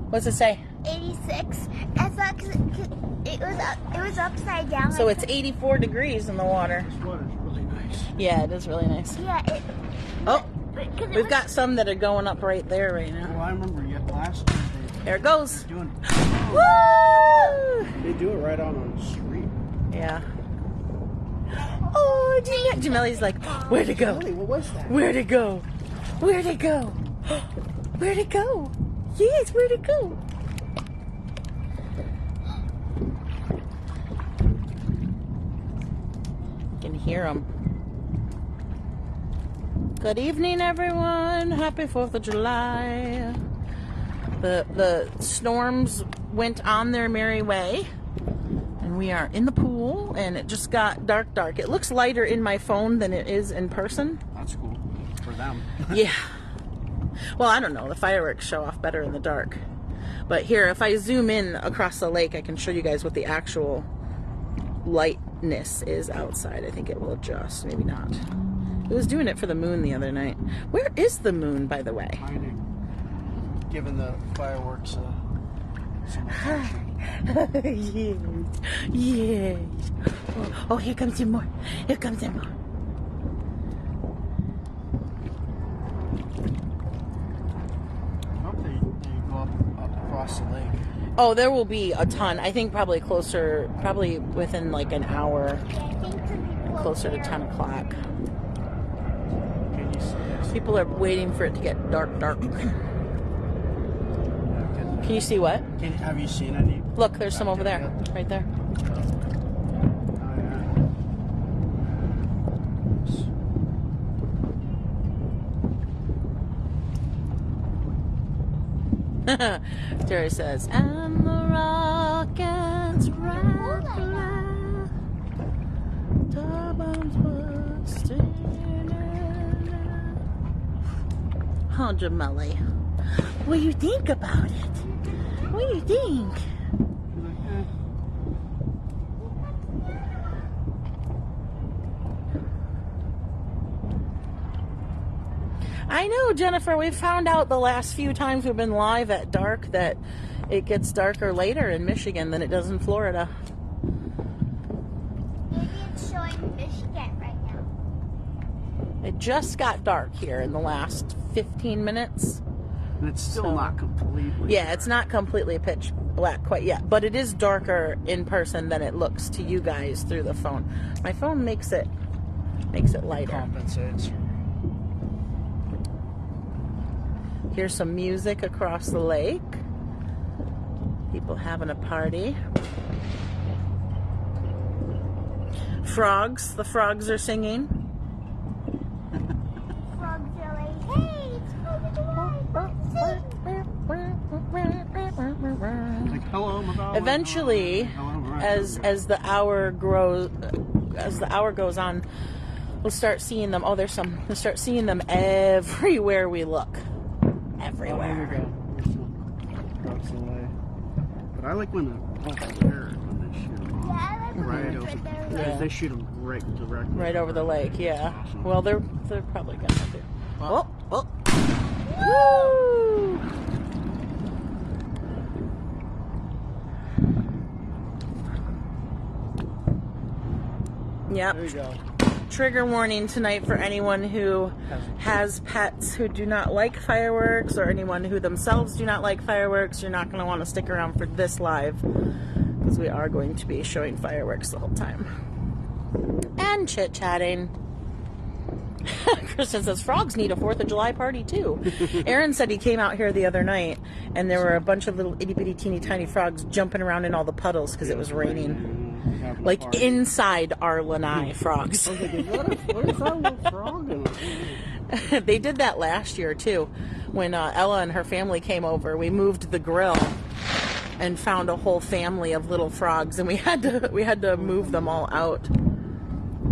What's it say? 86. I thought 'cause it was upside down. So it's 84 degrees in the water. This water's really nice. Yeah, it is really nice. Yeah. Oh, we've got some that are going up right there right now. Well, I remember last year There it goes. they doing. Woo! They do it right out on the street. Yeah. Oh, Jamelle's like, where'd it go? Really? What was that? Where'd it go? Where'd it go? Where'd it go? Yes, where'd it go? You can hear them. Good evening, everyone. Happy 4th of July. The storms went on their merry way. And we are in the pool, and it just got dark. It looks lighter in my phone than it is in person. That's cool for them. Yeah. Well, I don't know. The fireworks show off better in the dark. But here, if I zoom in across the lake, I can show you guys what the actual lightness is outside. I think it will adjust. Maybe not. It was doing it for the moon the other night. Where is the moon, by the way? Hiding. Giving the fireworks some attention. Yes. Yes. Oh, here comes some more. Here comes some more. I hope they go up across the lake. Oh, there will be a ton. I think probably within like an hour, Yeah, I think some people closer to 10 o'clock. Can you see this? People are waiting for it to get dark. Can you see what? Have you seen any? Look, there's some over there. Right there. Terry says, and the rockets rattle, turbines busting. Oh, Jamali, what do you think about it? What do you think? I know, Jennifer, we've found out the last few times we've been live at dark that it gets darker later in Michigan than it does in Florida. Maybe it's showing Michigan right now. It just got dark here in the last 15 minutes. And it's still not completely. Yeah, it's not completely pitch black quite yet, but it is darker in person than it looks to you guys through the phone. My phone makes it lighter. Compensates. Here's some music across the lake. People having a party. Frogs. The frogs are singing. Frogs are like, hey, it's 4th of July. Like, hello, Mabel. Eventually, as the hour goes on, we'll start seeing them. Oh, we'll start seeing them everywhere we look. Everywhere. Oh, here we go. There's some frogs away. But I like when they shoot them Yeah, I like right when over. it's right there. Yeah. They shoot them directly. Right over the lake, yeah. Awesome. Well, they're probably gonna do. Well, Woo! Yep. there you go. Trigger warning tonight for anyone who has pets who do not like fireworks, or anyone who themselves do not like fireworks. You're not going to want to stick around for this live, because we are going to be showing fireworks the whole time. And chit-chatting. Kristen says, frogs need a 4th of July party too. Aaron said he came out here the other night, and there were a bunch of little itty-bitty teeny tiny frogs jumping around in all the puddles because it was raining. Like inside our lanai frogs. I was like, what is that little frog in it? They did that last year too. When Ella and her family came over, we moved the grill and found a whole family of little frogs, and we had to move them all out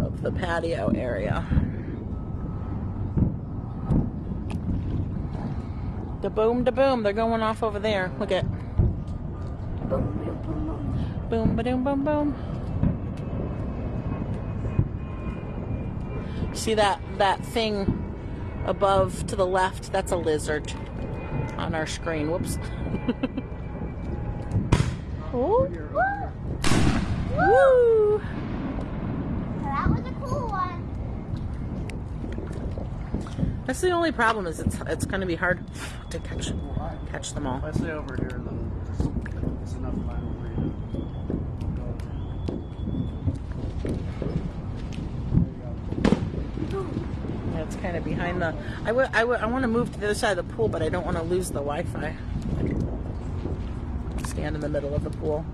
of the patio area. Da boom, they're going off over there. Look at boom, ba doom, boom, boom. See that thing above to the left? That's a lizard. on our screen. Whoops. Over here, over here. Woo! So that was a cool one. That's the only problem is it's going to be hard to catch them all. If I stay over here, then it's enough time for you to go. Yeah, it's kind of behind the. I want to move to the other side of the pool, but I don't want to lose the Wi-Fi. Stand in the middle of the pool.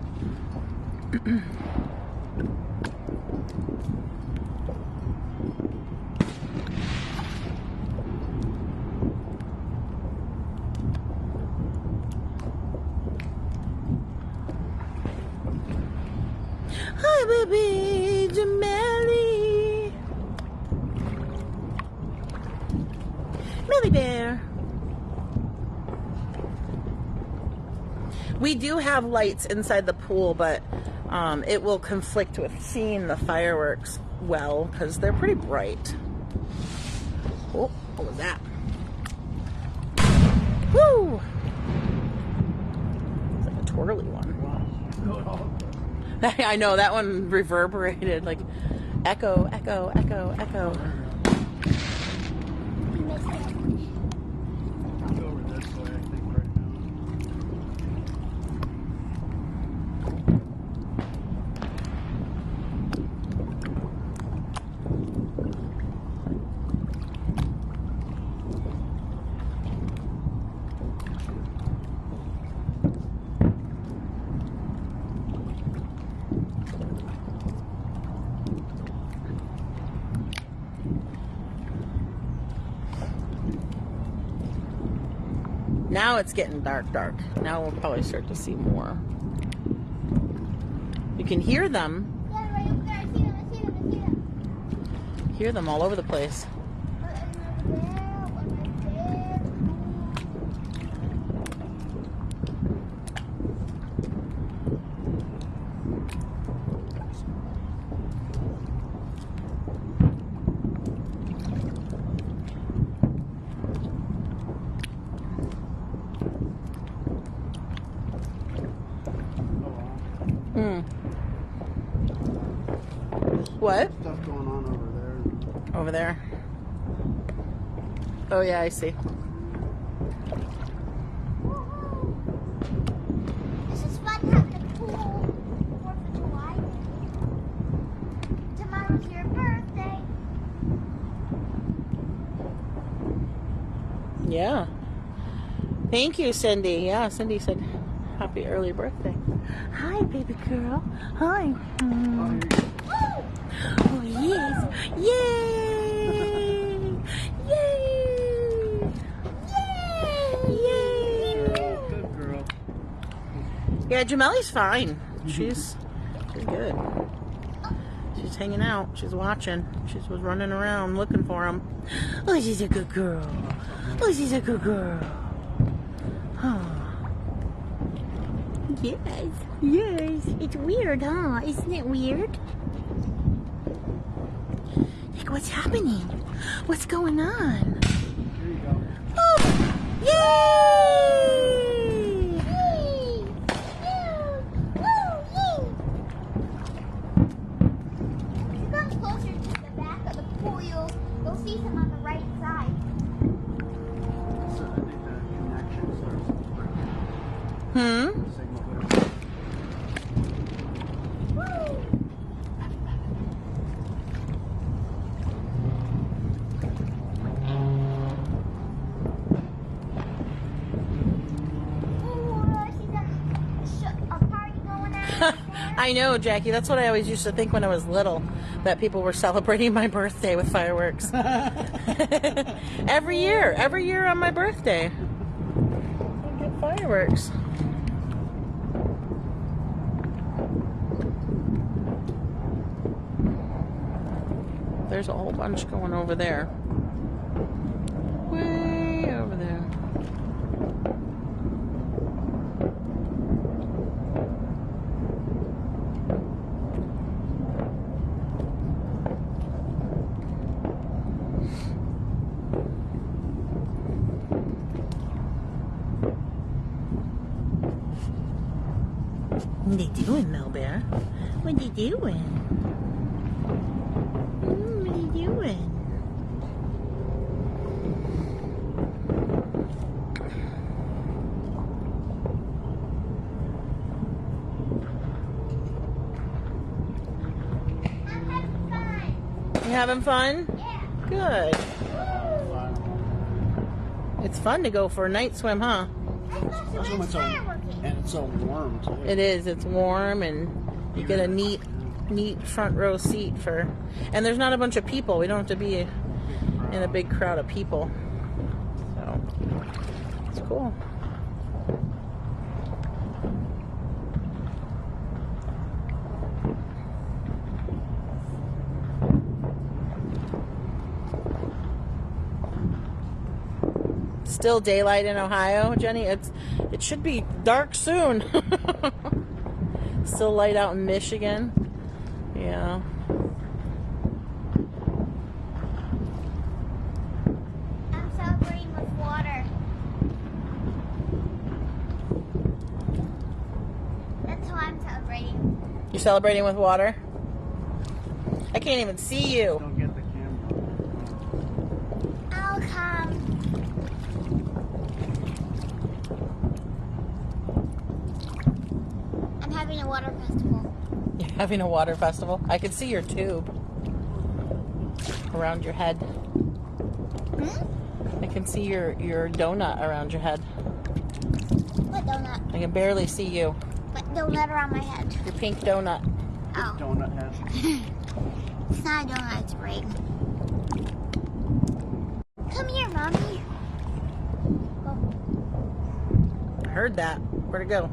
Hi, baby, Jameli. Melly Bear. We do have lights inside the pool, but it will conflict with seeing the fireworks well because they're pretty bright. Oh, what was that? Woo! It's like a twirly one. I know, that one reverberated like echo, echo, echo, echo. Go over this way, I think, right now. Now it's getting dark. Now we'll probably start to see more. You can hear them. Yeah, right over there. I see them. I see them. I see them. Hear them all over the place. One over there. One right there. What? Stuff going on over there. Over there. Oh yeah, I see. This is fun having a pool. 4th of July. Tomorrow's your birthday. Yeah. Thank you, Cindy. Yeah, Cindy said happy early birthday. Hi, baby girl. Hi. Oh, yes. Yay! Yay! Yay! Good girl. Yeah, Jameli's fine. She's good. She's hanging out. She's watching. She was running around looking for him. Oh, she's a good girl. Oh, she's a good girl. Oh. Yes. Yes. It's weird, huh? Isn't it weird? Like, what's happening? What's going on? Here you go. Oh! Yay! If you come closer to the back of the pool, you'll see some on the right side. So I think the connection starts to break. Hmm? The signal goes. I know, Jackie. That's what I always used to think when I was little, that people were celebrating my birthday with fireworks. Every year on my birthday, I get fireworks. There's a whole bunch going over there. Way over there. What are you doing, Mel Bear? What are you doing? What are you doing? I'm having fun. You having fun? Yeah. Good. It's fun to go for a night swim, huh? Especially when it's so, and it's so warm too. It is. It's warm, and you get a neat front row seat for. And there's not a bunch of people. We don't have to be in a big crowd of people. So it's cool. Still daylight in Ohio, Jenny. It should be dark soon. Still light out in Michigan. Yeah. I'm celebrating with water. That's how I'm celebrating. You're celebrating with water? I can't even see you. Don't get the camera. I'll come. I'm having a water festival. You're having a water festival? I can see your tube around your head. I can see your donut around your head. What donut? I can barely see you. What donut around my head? Your pink donut. Oh. Donut head. It's not a donut, it's a ring. Come here, Mommy. I heard that. Where'd it go?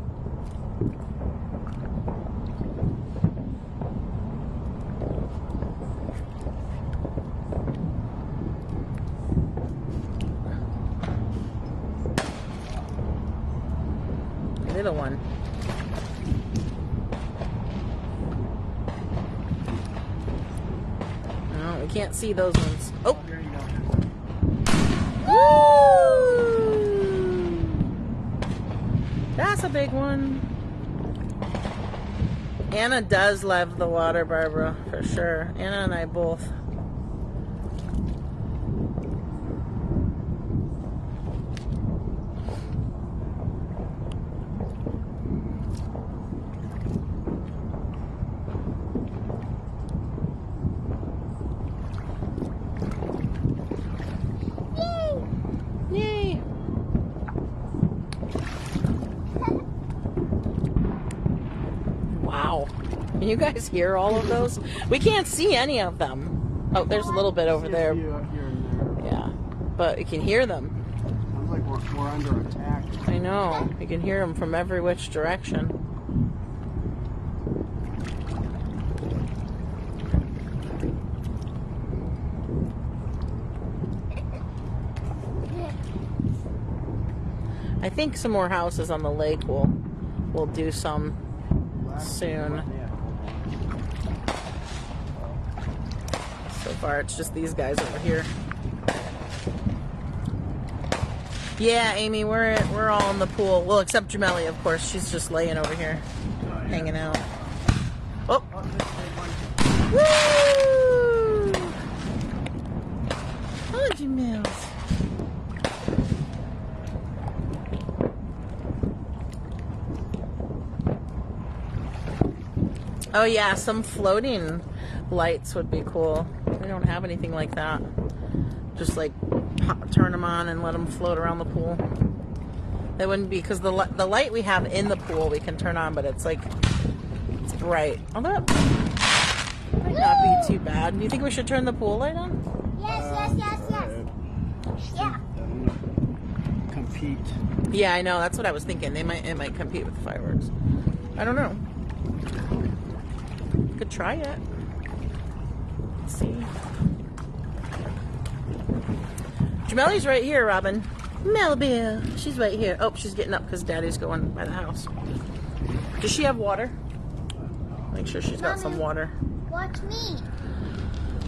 Little one. No, we can't see those ones. Oh! There you go. Woo! That's a big one. Anna does love the water, Barbara, for sure. Anna and I both. Yay! Wow. Can you guys hear all of those? We can't see any of them. Oh, there's a little bit over there. Here and there. Yeah. But you can hear them. Sounds like we're under attack. I know. You can hear them from every which direction. I think some more houses on the lake will do some soon. So far, it's just these guys over here. Yeah, Amy, we're all in the pool. Well, except Jamelli, of course. She's just laying over here, hanging out. Oh! Woo! Hello, Jamels. Oh yeah, some floating lights would be cool. We don't have anything like that. Just like turn them on and let them float around the pool. That wouldn't be, because the light we have in the pool we can turn on, but it's like, it's bright. Although that might not be too bad. Do you think we should turn the pool light on? Yes. Yeah. Compete. Yeah, I know. That's what I was thinking. It might compete with the fireworks. I don't know. Could try it. Let's see. Jamelli's right here, Robin. Melville. She's right here. Oh, she's getting up because Daddy's going by the house. Does she have water? Make sure she's got some water. Watch me.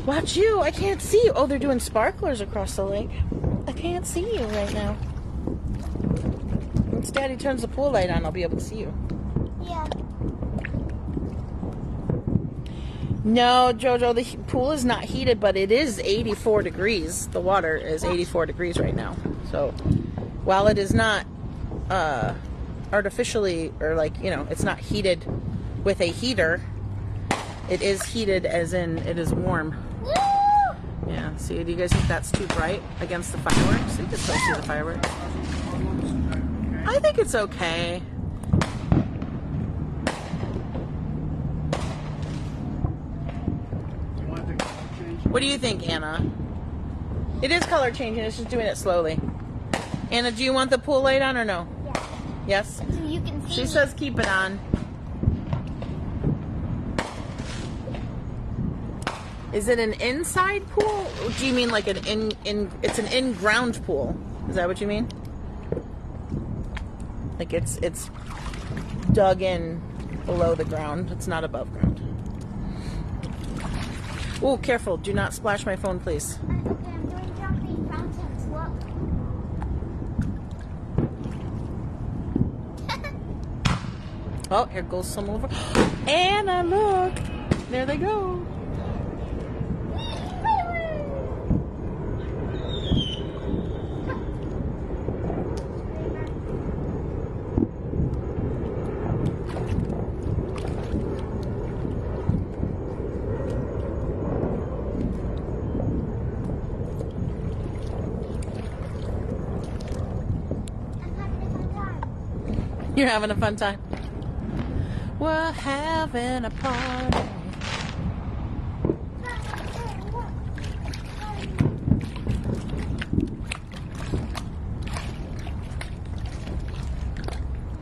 Watch you. I can't see you. Oh, they're doing sparklers across the lake. I can't see you right now. Once Daddy turns the pool light on, I'll be able to see you. Yeah. No, Jojo, the pool is not heated, but it is 84 degrees. The water is 84 degrees right now. So while it is not artificially, or like, you know, it's not heated with a heater, it is heated as in it is warm. Woo! Yeah, see, do you guys think that's too bright against the fireworks? You can still see the fireworks. I think it's okay. What do you think, Anna? It is color changing, it's just doing it slowly. Anna, do you want the pool light on or no? Yeah. Yes? So you can see She me. says keep it on. Is it an inside pool? Do you mean like an it's an in-ground pool? Is that what you mean? Like it's dug in below the ground. It's not above ground. Oh, careful. Do not splash my phone, please. Okay, I'm doing jumping fountains. Look. Oh, here goes some over. Anna, look. There they go. You're having a fun time. We're having a party.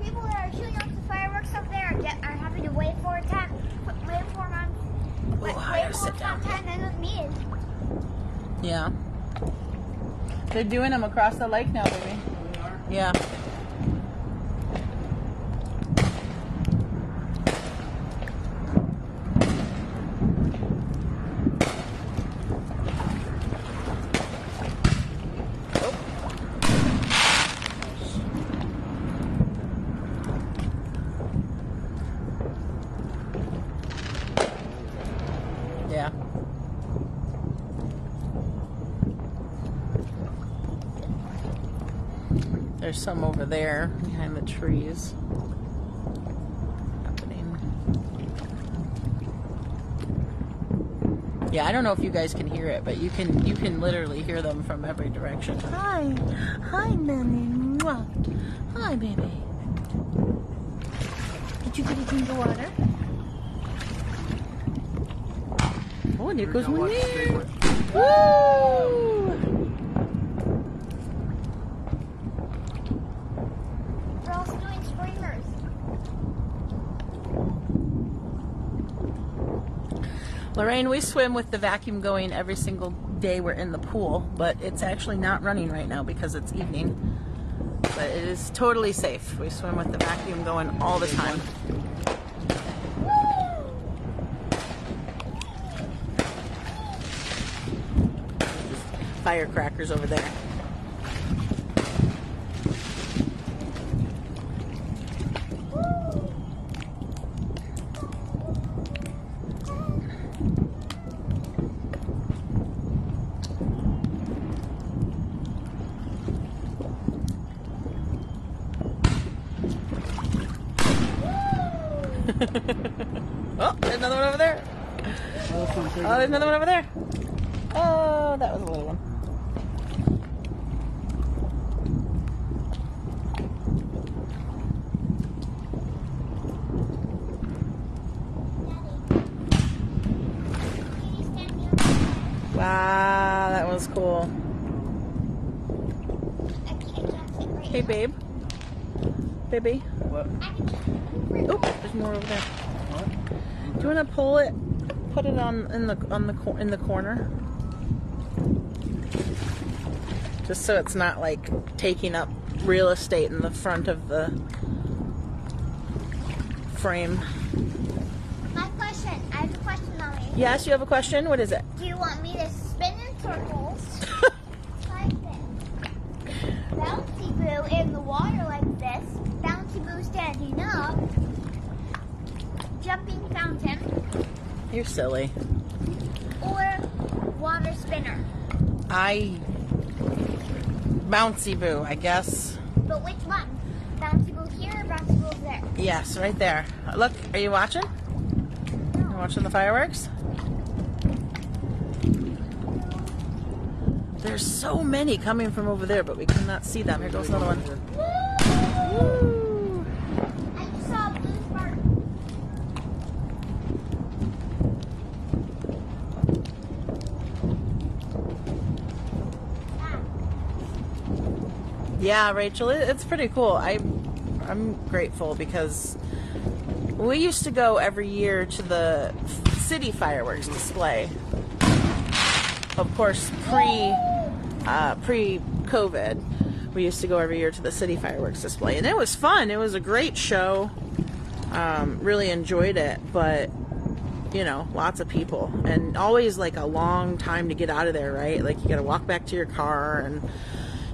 People that are shooting off the fireworks up there are having to wait for a time. Wait for a month. Oh, I gotta sit down. Time than with me. Yeah. They're doing them across the lake now, baby. Yeah. Yeah. There's some over there behind the trees. Happening. Yeah, I don't know if you guys can hear it, but you can literally hear them from every direction. Hi. Hi, Nanny. Mwah. Hi, baby. Did you get a drink of water? Oh, and here goes one there. Woo! We're also doing streamers. Lorraine, we swim with the vacuum going every single day we're in the pool, but it's actually not running right now because it's evening. But it is totally safe. We swim with the vacuum going all the time. Firecrackers over there. Oh, there's another one over there. Oh, there's another one over there. Oh, that was a little one. Wow, that was cool. Hey, babe. Baby. What? Oh, there's more over there. What? Do you want to pull it? Put it in the corner, just so it's not like taking up real estate in the front of the frame. My question. I have a question, Mommy. Yes, you have a question? What is it? Do you want me to spin in circles like this? Bouncy Boo in the water like this. Bouncy Boo standing up. Jumping fountain. You're silly. or water spinner? Bouncy Boo, I guess. But which one? Bouncy ball here or bouncy ball there? Yes, right there. Look, are you watching? You watching the fireworks? There's so many coming from over there, but we cannot see them. Here goes another one. Woo! I just saw a blue spark. Yeah, Rachel, it's pretty cool. I'm grateful because we used to go every year to the city fireworks display. Of course, pre-COVID, we used to go every year to the city fireworks display, and it was fun. It was a great show. Really enjoyed it, but you know, lots of people, and always like a long time to get out of there, right? Like you got to walk back to your car, and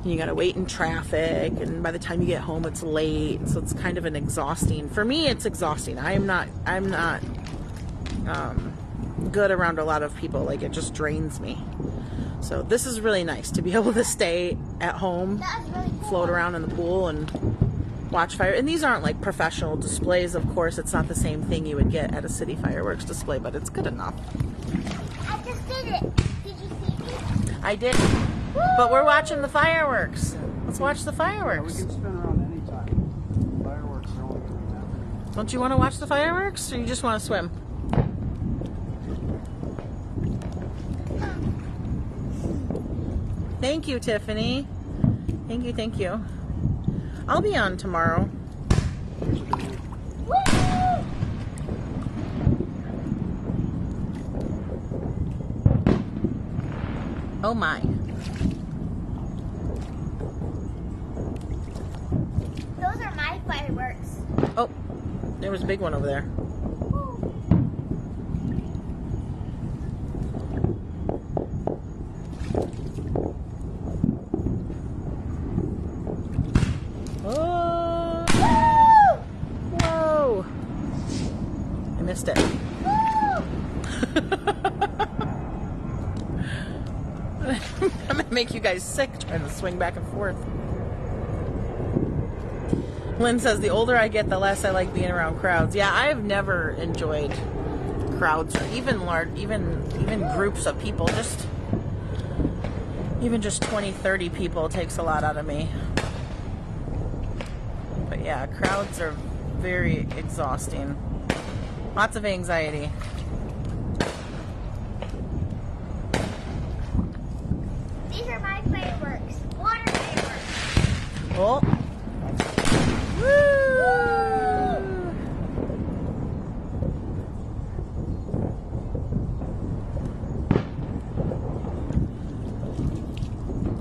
you got to wait in traffic, and by the time you get home, it's late. So it's kind of an exhausting. For me, it's exhausting. I'm not good around a lot of people. Like it just drains me. So this is really nice to be able to stay at home, Really cool. float around in the pool, and watch fire. And these aren't like professional displays, of course. It's not the same thing you would get at a city fireworks display, but it's good enough. I just did it. Did you see me? I did, but we're watching the fireworks. Let's watch the We fireworks. can spin around anytime. Fireworks are only going to be happening. Don't you want to watch the fireworks, or you just want to swim? Thank you, Tiffany. Thank you, thank you. I'll be on tomorrow. Woo! Oh my. Those are my fireworks. Oh, there was a big one over there. Oh, whoa. I missed it. I'm gonna make you guys sick trying to swing back and forth. Lynn says the older I get, the less I like being around crowds. Yeah, I have never enjoyed crowds, or even large, even groups of people. Even just 20, 30 people takes a lot out of me. But yeah, crowds are very exhausting. Lots of anxiety. These are my fireworks. Water fireworks. Oh. Woo!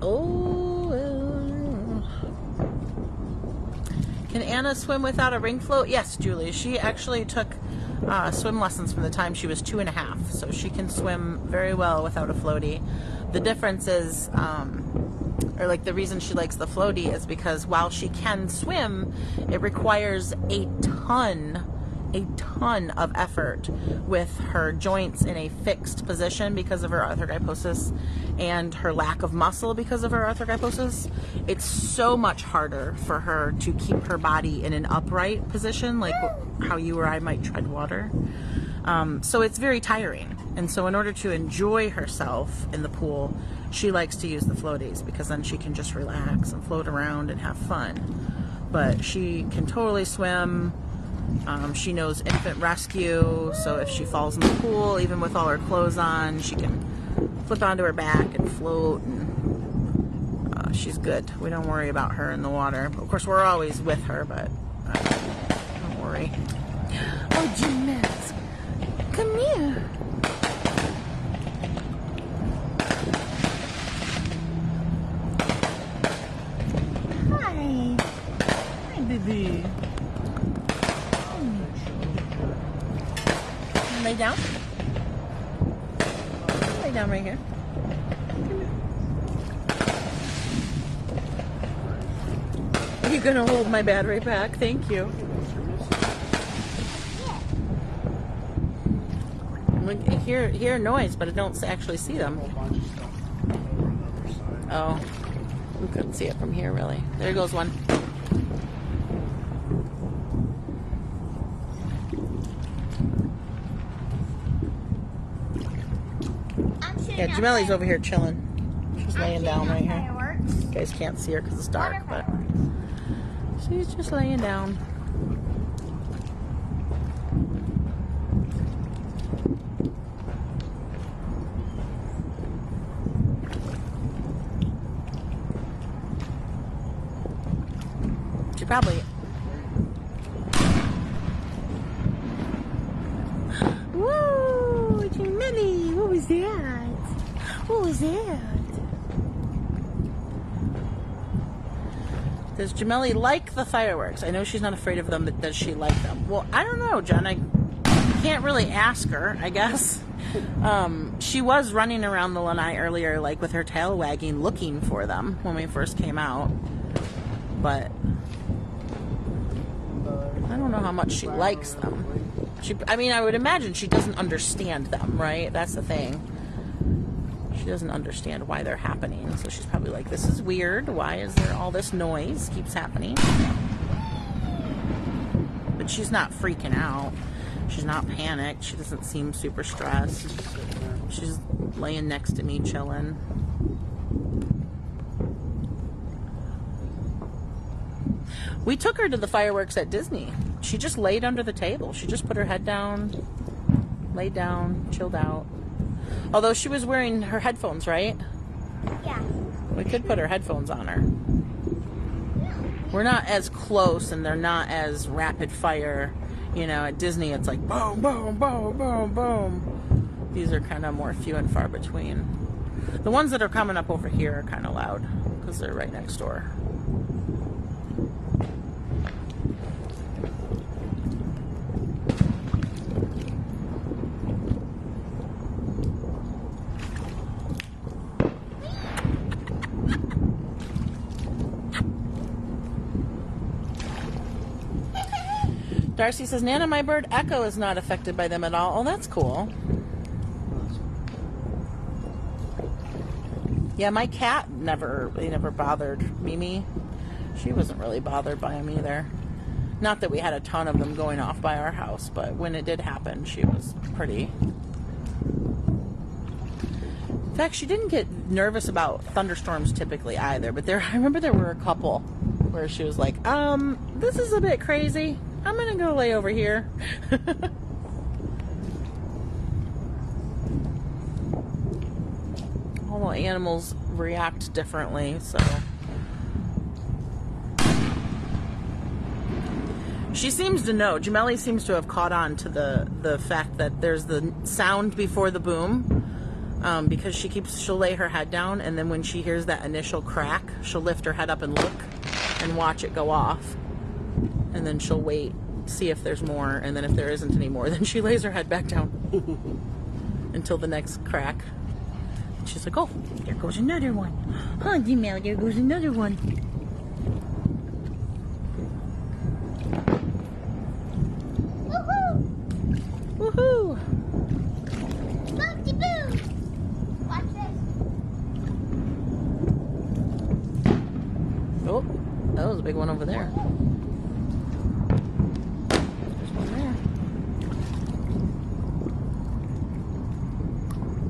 Oh. Can Anna swim without a ring float? Yes, Julie. She actually took swim lessons from the time she was 2.5, so she can swim very well without a floaty. The difference is, or like the reason she likes the floaty is because while she can swim, it requires a ton of effort with her joints in a fixed position because of her arthrogryposis and her lack of muscle because of her arthrogryposis. It's so much harder for her to keep her body in an upright position, like how you or I might tread water. So it's very tiring. And so in order to enjoy herself in the pool, she likes to use the floaties because then she can just relax and float around and have fun. But she can totally swim. She knows infant rescue, so if she falls in the pool, even with all her clothes on, she can flip onto her back and float, and she's good. We don't worry about her in the water. Of course, we're always with her, but don't worry. Oh, Jeanette, come here. Hi. Hi, baby. Lay down. Lay down right here. You're gonna hold my battery pack. Thank you. I hear noise, but I don't actually see them. A whole bunch of stuff over on the other side. Oh, we couldn't see it from here, really. There goes one. I'm shooting Yeah, out Jamelle's fire- over here chilling. She's I'm laying shooting down out right here. fireworks. You guys can't see her because it's dark, Water but fireworks. she's just laying down. She probably... Whoa, Jameli, what was that? What was that? Does Jameli like the fireworks? I know she's not afraid of them, but does she like them? Well, I don't know, Jen. I can't really ask her, I guess. She was running around the lanai earlier, like with her tail wagging, looking for them when we first came out. But I don't know how much she likes them. I mean, I would imagine she doesn't understand them, right? That's the thing. She doesn't understand why they're happening. So she's probably like, this is weird. Why is there all this noise keeps happening? But she's not freaking out. She's not panicked. She doesn't seem super stressed. She's laying next to me, chilling. We took her to the fireworks at Disney. She just laid under the table. She just put her head down, laid down, chilled out. Although she was wearing her headphones, right? Yeah. We could put her headphones on her. We're not as close and they're not as rapid fire. You know, at Disney it's like boom, boom, boom, boom, boom. These are kind of more few and far between. The ones that are coming up over here are kind of loud because they're right next door. Darcy says, Nana, my bird Echo is not affected by them at all. Oh, that's cool. Yeah, my cat never bothered Mimi. She wasn't really bothered by them either. Not that we had a ton of them going off by our house, but when it did happen, she was pretty. In fact, she didn't get nervous about thunderstorms typically either, but I remember there were a couple where she was like, this is a bit crazy. I'm gonna go lay over here. All the animals react differently, so. She seems to know. Jameli seems to have caught on to the fact that there's the sound before the boom, because she'll lay her head down, and then when she hears that initial crack, she'll lift her head up and look and watch it go off. And then she'll wait, see if there's more, and then if there isn't any more, then she lays her head back down until the next crack. And she's like, oh, there goes another one. Huh, Jamel, there goes another one. Woohoo! Woohoo! Boopty boo! Watch this. Oh, that was a big one over there.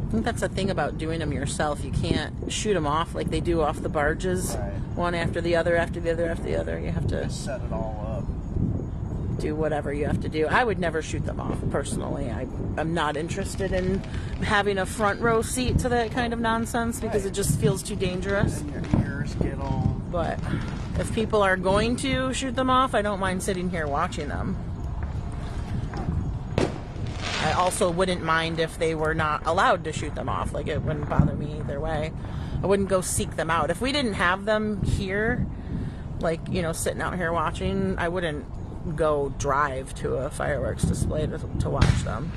I think that's the thing about doing them yourself. You can't shoot them off like they do off the barges, Right. one after the other, after the other, after the other. You have to Set it all up. do whatever you have to do. I would never shoot them off, personally. I'm not interested in having a front row seat to that kind of nonsense because Right. it just feels too dangerous. And your ears get all... But if people are going to shoot them off, I don't mind sitting here watching them. I also wouldn't mind if they were not allowed to shoot them off. Like, it wouldn't bother me either way. I wouldn't go seek them out. If we didn't have them here, like, you know, sitting out here watching, I wouldn't go drive to a fireworks display to watch them.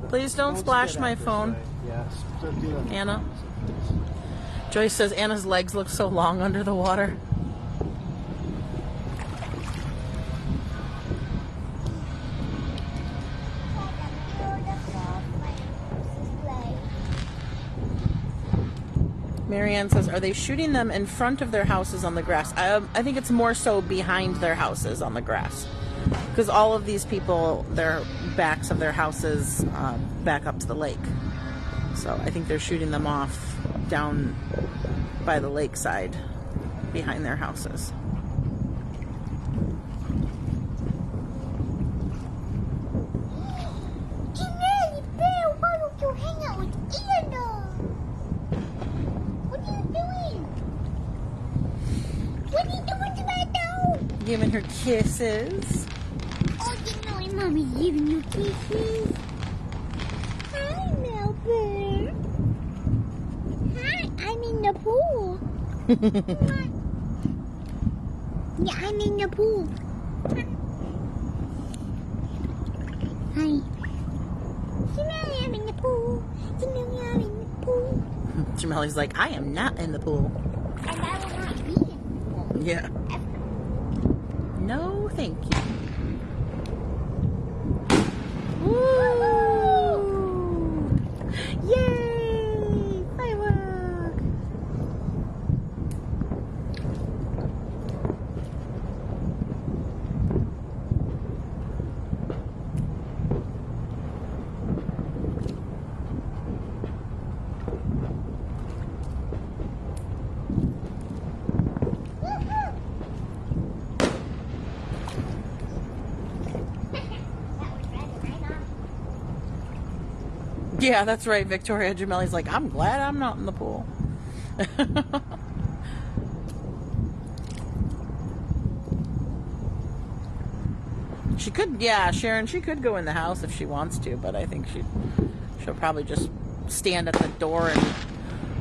Please don't splash get my out this phone. way. Yes. Don't do that. Anna. Joyce says Anna's legs look so long under the water. Marianne says, are they shooting them in front of their houses on the grass? I think it's more so behind their houses on the grass. Because all of these people, their backs of their houses back up to the lake. So I think they're shooting them off down by the lakeside behind their houses. Giving her kisses. Oh, you know, Mommy's giving you kisses. Hi, Melbourne. Hi, I'm in the pool. Yeah, I'm in the pool. Hi. Jameli, I'm in the pool. Jameli, I'm in the pool. Jameli's like, I am not in the pool. And I will not be in the pool. Yeah. No, thank you. Woo! Yay! Firework! Yeah, that's right, Victoria. Jameli's like, I'm glad I'm not in the pool. She could, yeah, Sharon, she could go in the house if she wants to, but I think she'll probably just stand at the door and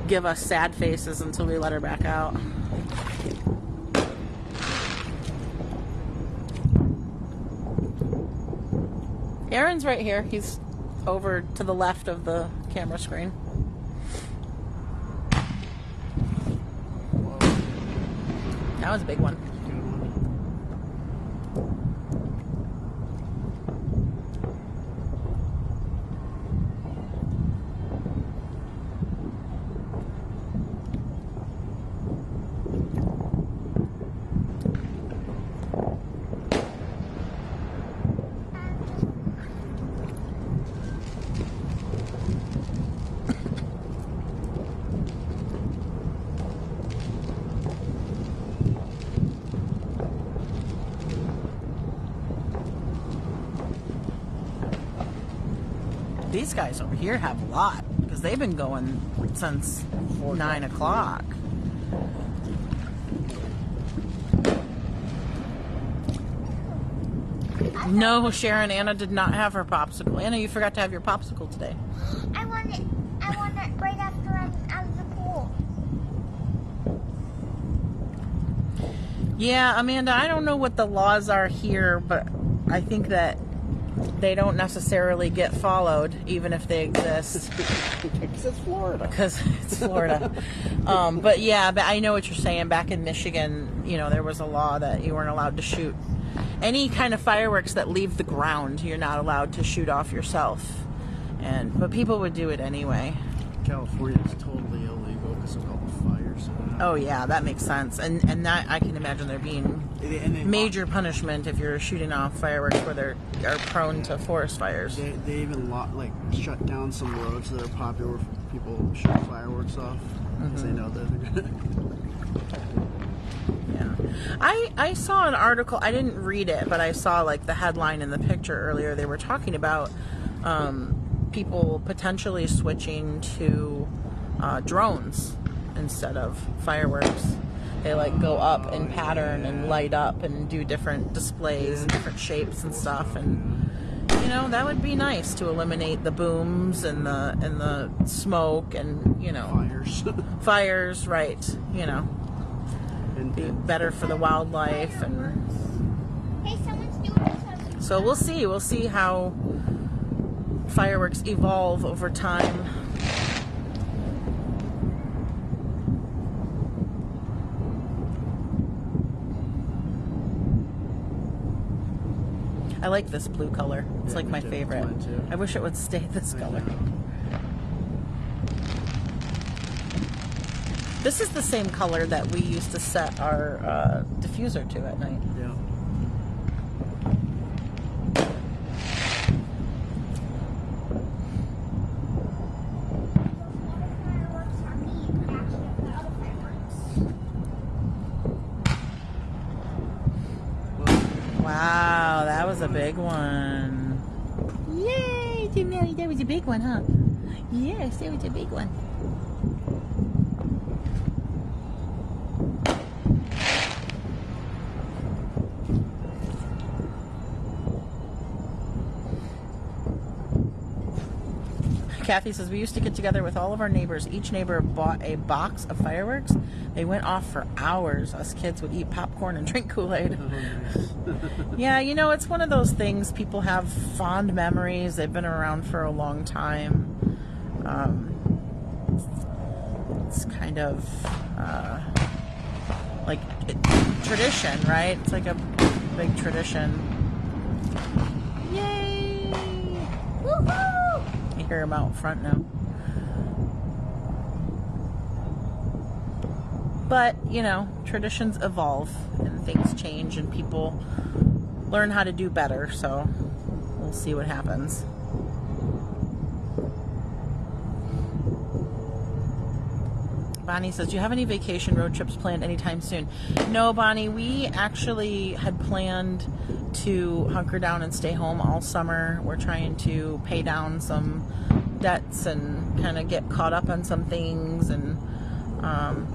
give us sad faces until we let her back out. Aaron's right here. He's over to the left of the camera screen. That was a big one. These guys over here have a lot because they've been going since 9 o'clock. No, Sharon, Anna did not have her popsicle. Anna, you forgot to have your popsicle today. I want it right after I'm out of the pool. Yeah, Amanda, I don't know what the laws are here, but I think that they don't necessarily get followed, even if they exist. Because it's Florida. Because it's Florida. But yeah, but I know what you're saying. Back in Michigan, you know, there was a law that you weren't allowed to shoot any kind of fireworks that leave the ground. You're not allowed to shoot off yourself. But people would do it anyway. California is totally illegal because of all the fires. Oh yeah, that makes sense. And that, I can imagine there being major punishment if you're shooting off fireworks where they are prone to forest fires. They even shut down some roads that are popular for people shooting fireworks off because they know that they're gonna. Yeah, I saw an article. I didn't read it, but I saw like the headline in the picture earlier. They were talking about people potentially switching to drones instead of fireworks. They like go up in pattern and light up and do different displays and different shapes and stuff. And you know, that would be nice to eliminate the booms and the smoke and, you know, fires, right? You know, and be better for the wildlife. And Hey, someone's doing something. so we'll see how fireworks evolve over time. I like this blue color. It's Yeah, like me my too. favorite. Mine too. I wish it would stay this I color. know. This is the same color that we used to set our diffuser to at night. Yeah. Fireworks are me, but actually the other fireworks. Wow, that was a big one. Yay, Jimmy, that was a big one, huh? Yes, that was a big one. Kathy says, we used to get together with all of our neighbors. Each neighbor bought a box of fireworks. They went off for hours. Us kids would eat popcorn and drink Kool-Aid. Oh, nice. Yeah, you know, it's one of those things. People have fond memories. They've been around for a long time. It's kind of like tradition, right? It's like a big tradition. Yay! Woohoo! You hear them out front now. But, you know, traditions evolve and things change and people learn how to do better, so we'll see what happens. Bonnie says, do you have any vacation road trips planned anytime soon? No, Bonnie, we actually had planned to hunker down and stay home all summer. We're trying to pay down some debts and kind of get caught up on some things and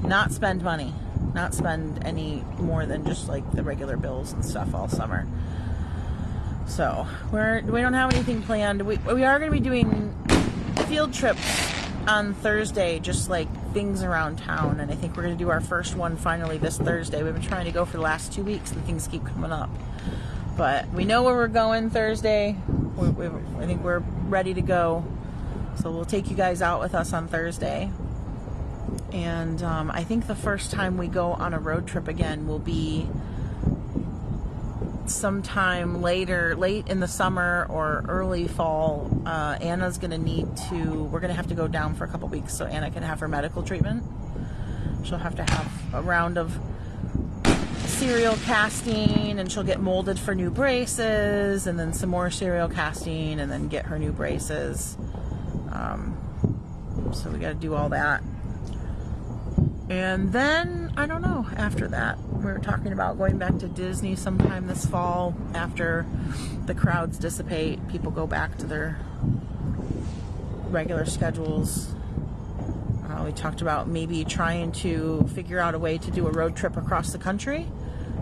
not spend money. Not spend any more than just like the regular bills and stuff all summer. So we don't have anything planned. We are going to be doing field trips on Thursday, just like things around town, and I think we're going to do our first one finally this Thursday. We've been trying to go for the last 2 weeks and things keep coming up, but we know where we're going Thursday. I think we're ready to go, so we'll take you guys out with us on Thursday. And I think the first time we go on a road trip again will be sometime late in the summer or early fall. Anna's gonna we're gonna have to go down for a couple weeks so Anna can have her medical treatment. She'll have to have a round of serial casting, and she'll get molded for new braces, and then some more serial casting, and then get her new braces. So we got to do all that. And then, I don't know, after that, we were talking about going back to Disney sometime this fall after the crowds dissipate, people go back to their regular schedules. We talked about maybe trying to figure out a way to do a road trip across the country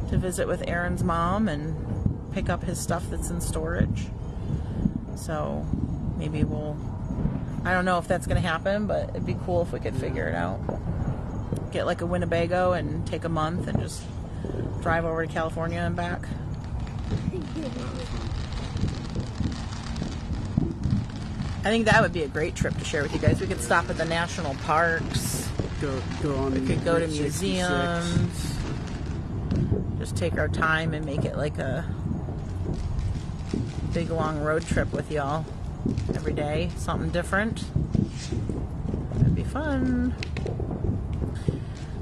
to visit with Aaron's mom and pick up his stuff that's in storage. So maybe I don't know if that's going to happen, but it'd be cool if we could figure it out. Get like a Winnebago and take a month and just drive over to California and back. I think that would be a great trip to share with you guys. We could stop at the national parks. Go on. We could go to Route 66. museums. Just take our time and make it like a big long road trip with y'all every day. Something different. That'd be fun.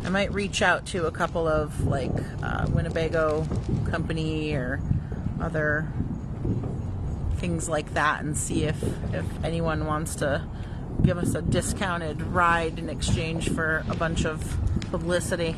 I might reach out to a couple of like Winnebago company or other things like that and see if anyone wants to give us a discounted ride in exchange for a bunch of publicity.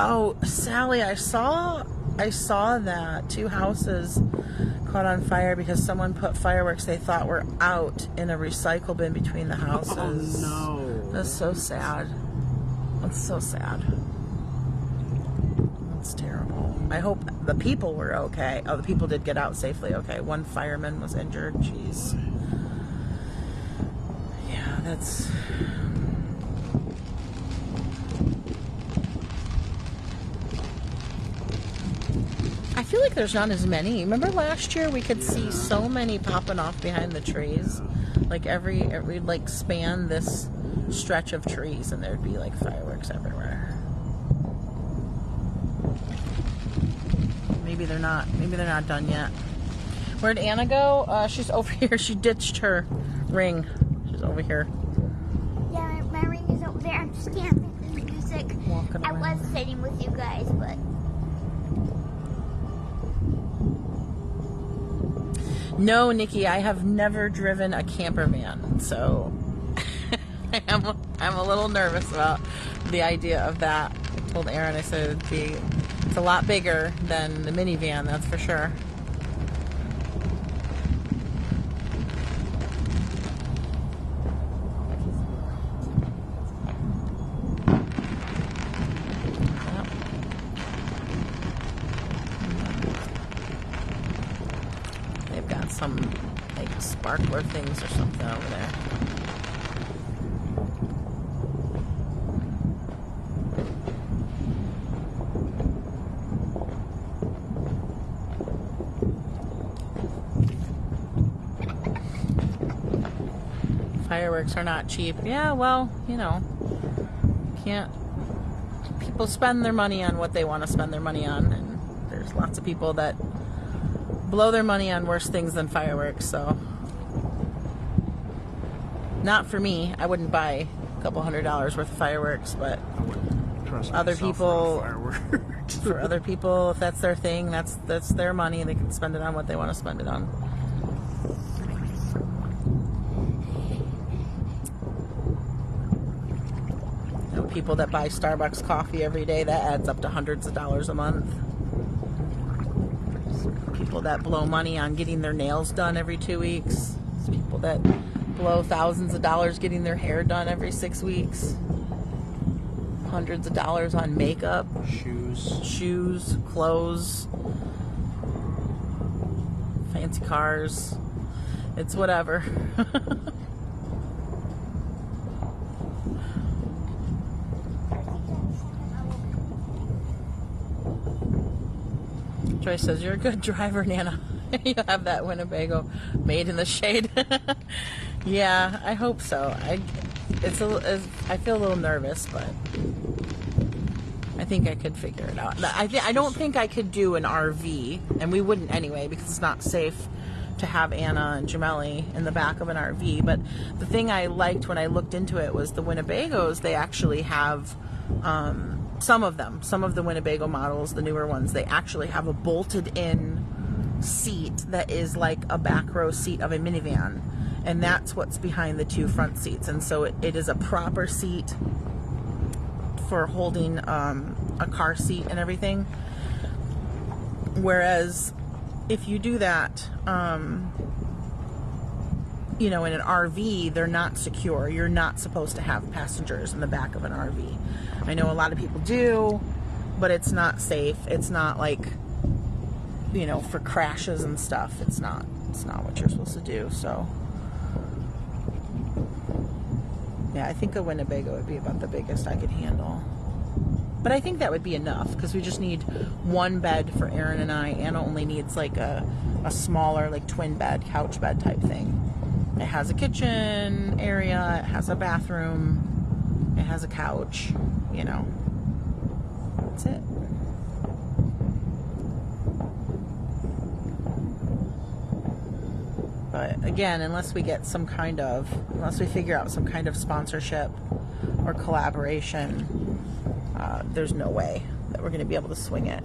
Oh, Sally, I saw that 2 houses caught on fire because someone put fireworks they thought were out in a recycle bin between the houses. Oh, no. That's so sad. That's so sad. That's terrible. I hope the people were okay. Oh, the people did get out safely. Okay, 1 fireman was injured. Jeez. Yeah, that's... I feel like there's not as many. Remember last year we could see so many popping off behind the trees. Like we'd like span this stretch of trees and there'd be like fireworks everywhere. Maybe they're not done yet. Where'd Anna go? She's over here. She ditched her ring. She's over here. Yeah, my ring is over there. I'm just camping the music. Walking I around. was sitting with you guys, but No, Nikki, I have never driven a camper van, so I'm a little nervous about the idea of that. I told Aaron, I said it's a lot bigger than the minivan, that's for sure. They've got some like sparkler things or something over there. Fireworks are not cheap. Yeah, well, you know, can't. People spend their money on what they want to spend their money on, and there's lots of people that blow their money on worse things than fireworks, so not for me. I wouldn't buy a couple $100 worth of fireworks, but I wouldn't trust other myself people, for fireworks. for other people, if that's their thing, that's their money. They can spend it on what they want to spend it on. You know, people that buy Starbucks coffee every day, that adds up to hundreds of dollars a month. People that blow money on getting their nails done every 2 weeks. People that blow thousands of dollars getting their hair done every 6 weeks. Hundreds of dollars on makeup, shoes, clothes, fancy cars. It's whatever. Joyce says, you're a good driver, Nana. You have that Winnebago made in the shade. Yeah, I hope so. I feel a little nervous, but I think I could figure it out. I don't think I could do an RV, and we wouldn't anyway, because it's not safe to have Anna and Jameli in the back of an RV. But the thing I liked when I looked into it was the Winnebagos, they actually have some of the Winnebago models, the newer ones, they actually have a bolted in seat that is like a back row seat of a minivan, and that's what's behind the two front seats. And so it is a proper seat for holding a car seat and everything, whereas if you do that you know, in an RV, they're not secure. You're not supposed to have passengers in the back of an RV. I know a lot of people do, but it's not safe. It's not like, you know, for crashes and stuff. It's not what you're supposed to do. So yeah, I think a Winnebago would be about the biggest I could handle. But I think that would be enough, because we just need one bed for Aaron and I. Anna only needs like a smaller, like twin bed, couch bed type thing. It has a kitchen area, it has a bathroom, it has a couch, you know. That's it. But again, unless we figure out some kind of sponsorship or collaboration, there's no way that we're going to be able to swing it.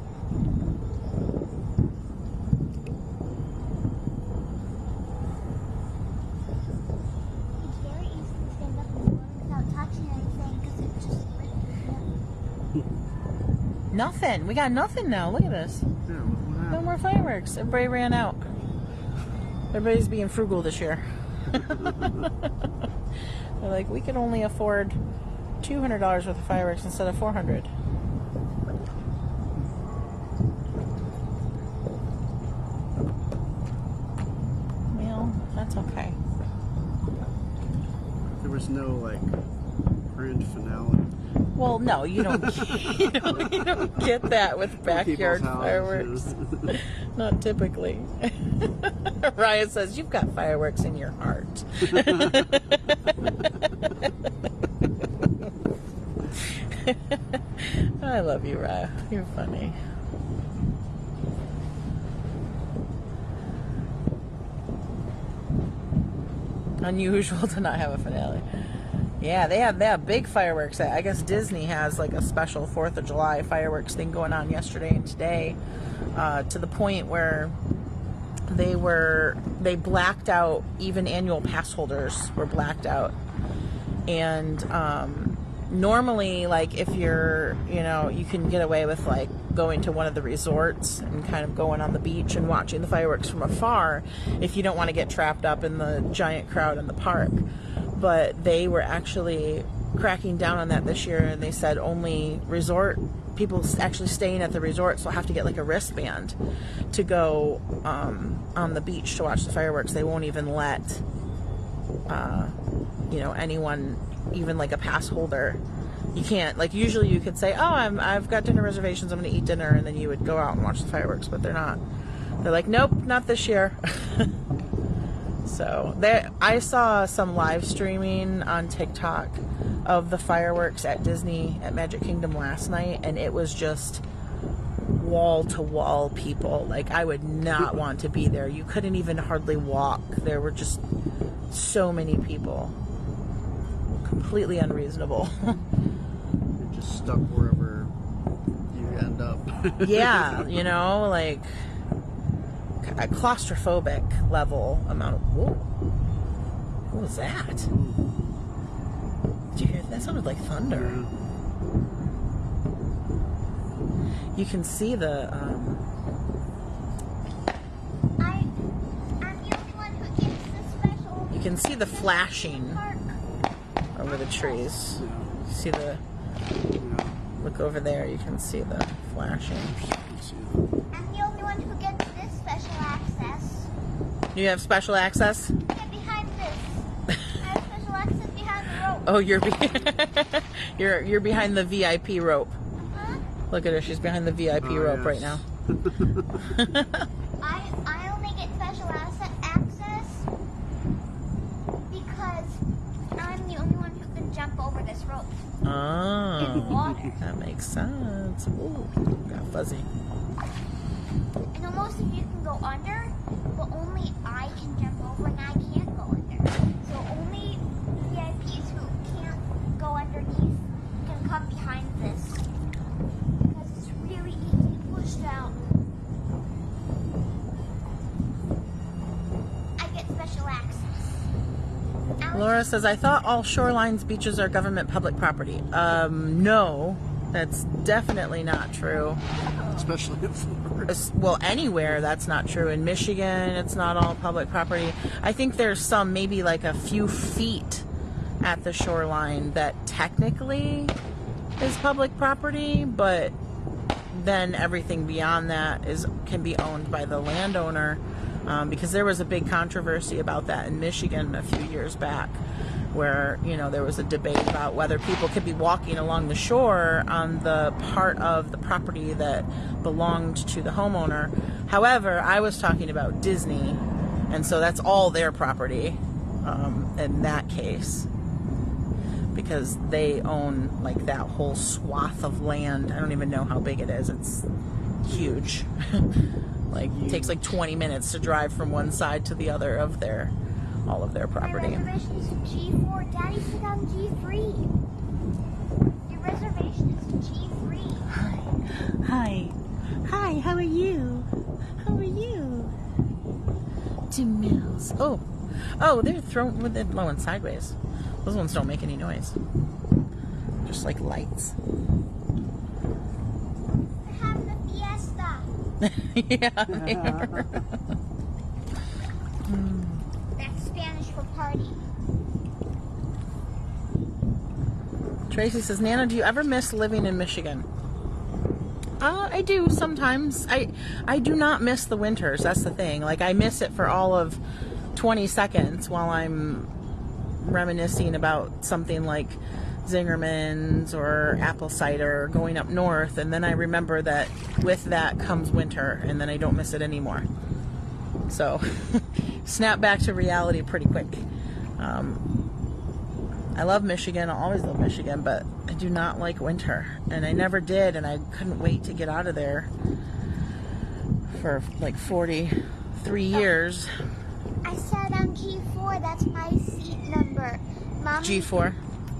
it's very easy to stand up in the morning without touching anything because it's just like, Nothing. We got nothing now. Look at this. Yeah, look what No happened. more fireworks. Everybody ran out. Everybody's being frugal this year. They're like, we can only afford $200 worth of fireworks instead of $400. Well, that's okay. There was no like grand finale. Well, no, you don't. You don't get that with backyard People's fireworks. houses. Not typically. Raya says you've got fireworks in your heart. I love you, Raya. You're funny. Unusual to not have a finale. Yeah, they have big fireworks. I guess Disney has like a special 4th of July fireworks thing going on yesterday and today, to the point where they blacked out, even annual pass holders were blacked out. And normally, like, if you're, you can get away with like going to one of the resorts and kind of going on the beach and watching the fireworks from afar if you don't want to get trapped up in the giant crowd in the park. But they were actually cracking down on that this year, and they said only resort people actually staying at the resorts will have to get like a wristband to go on the beach to watch the fireworks. They won't even let anyone, even like a pass holder. You can't, like, usually you could say, oh, I've got dinner reservations, I'm going to eat dinner, and then you would go out and watch the fireworks, but they're like, nope, not this year. So I saw some live streaming on TikTok of the fireworks at Disney at Magic Kingdom last night, and it was just wall to wall people. Like, I would not want to be there. You couldn't even hardly walk. There were just so many people. Completely unreasonable. You're just stuck wherever you end up. Yeah, like a claustrophobic level amount of. Whoa. What was that? Did you hear that? That sounded like thunder. Yeah. You can see the. I'm the only one who gets the special. You can see the flashing Park. over the trees. Yeah. You see the. Yeah. Look over there. You can see the flashing. Let's see that. I'm the only one who gets this special access. You have special access? Yeah, behind this. I have special access behind the rope. Oh, you're behind the VIP rope. Huh? Look at her. She's behind the VIP rope yes. right now. I only get special access because I'm the only one who can jump over this rope in the Oh, water. that makes sense. Ooh, got fuzzy. I know most of you can go under, but only I can jump over and I can't go under. So only VIPs who can't go underneath can come behind this. Because it's really easy to push down. I get special access. Laura says, I thought all shorelines, beaches are government public property. No, that's definitely not true. Especially in Florida. Well, anywhere that's not true. In Michigan, it's not all public property. I think there's some, maybe like a few feet at the shoreline that technically is public property, but then everything beyond that can be owned by the landowner, because there was a big controversy about that in Michigan a few years back, where there was a debate about whether people could be walking along the shore on the part of the property that belonged to the homeowner. However, I was talking about Disney, and so that's all their property in that case, because they own like that whole swath of land. I don't even know how big it is. It's huge. Like, it takes like 20 minutes to drive from one side to the other of all of their property. My reservation is to G4. Daddy said I'm G3. Your reservation is to G3. Hi, how are you? How are you? Two meals. Oh, they're blowing sideways. Those ones don't make any noise. Just like lights. We're having a fiesta. Yeah, they are. That's Spanish for party. Tracy says, Nana, do you ever miss living in Michigan? I do sometimes. I do not miss the winters. That's the thing. Like, I miss it for all of 20 seconds while I'm reminiscing about something like Zingerman's or apple cider going up north, and then I remember that with that comes winter, and then I don't miss it anymore. So snap back to reality pretty quick. I love Michigan. I always love Michigan, but I do not like winter, and I never did, and I couldn't wait to get out of there for like 43 years. I said I'm G4. That's my seat number. Mom, G4.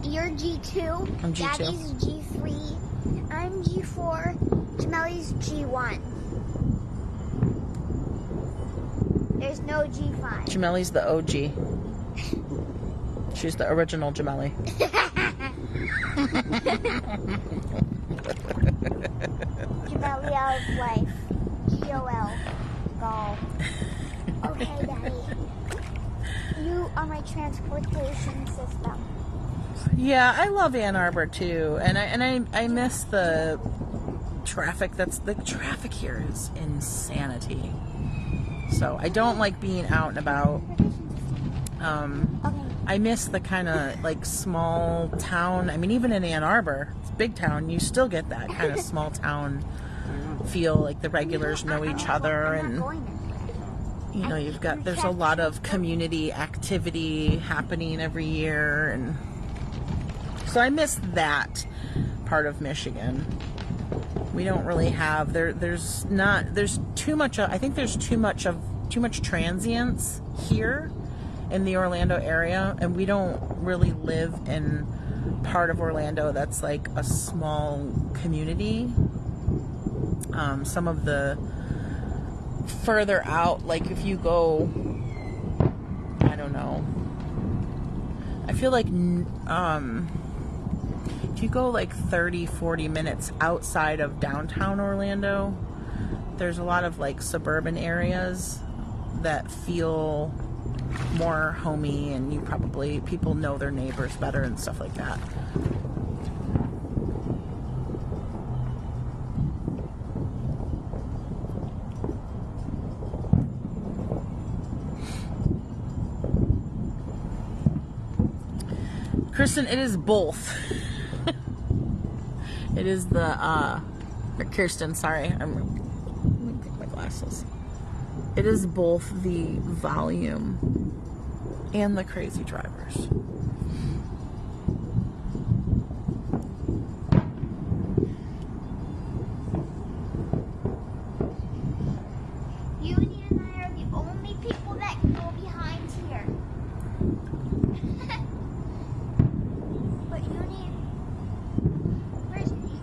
You're G2. I'm G2. Daddy's G3. I'm G4. Jamelli's G1. There's no G5. Jamelli's the OG. She's the original Jamelli. Jamelli out of life. GOL. Gall. Okay, Daddy. You are my transportation system. Yeah, I love Ann Arbor too, and I miss the traffic. The traffic here is insanity. So I don't like being out and about. Okay. I miss the kind of like small town. I mean, even in Ann Arbor, it's a big town. You still get that kind of small town feel. Like the regulars know each other, and you know, there's a lot of community activity happening every year, and so I miss that part of Michigan. We don't really have there's too much. I think there's too much transience here in the Orlando area, and we don't really live in part of Orlando that's like a small community. Some of the further out, like if you go, I don't know, I feel like if you go like 30-40 minutes outside of downtown Orlando, there's a lot of like suburban areas that feel more homey, and people know their neighbors better and stuff like that. Kristen, it is both. It is the Kirsten, sorry, let me take my glasses. It is both the volume and the crazy drivers. Uni and I are the only people that can go behind here. But Uni, where's Uni?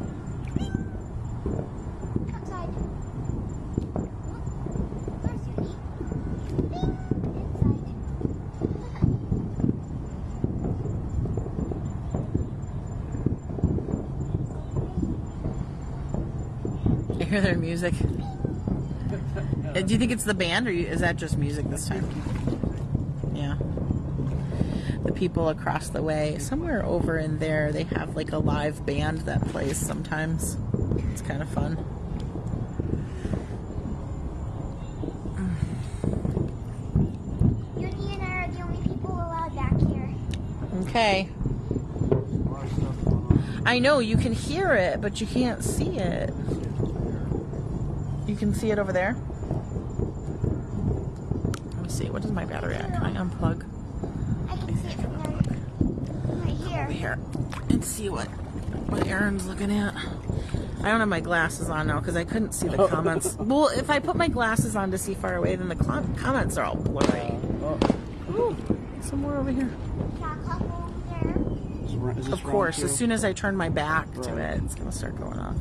Outside. Where's Uni? Do you hear their music? Do you think it's the band, or is that just music this time? Yeah. The people across the way, somewhere over in there, they have like a live band that plays sometimes. It's kind of fun. Uni and I are the only people allowed back here. Okay. I know, you can hear it, but you can't see it. You can see it over there? Let me see, what is my battery at? Can I unplug? I can see it from there. Right here. Over here and see what Aaron's looking at. I don't have my glasses on now because I couldn't see the comments. Well, if I put my glasses on to see far away, then the comments are all blurry. Ooh, somewhere over here. Chocolate over there. Is this Of course, round as two? soon as I turn my back to Right. it, it's going to start going off.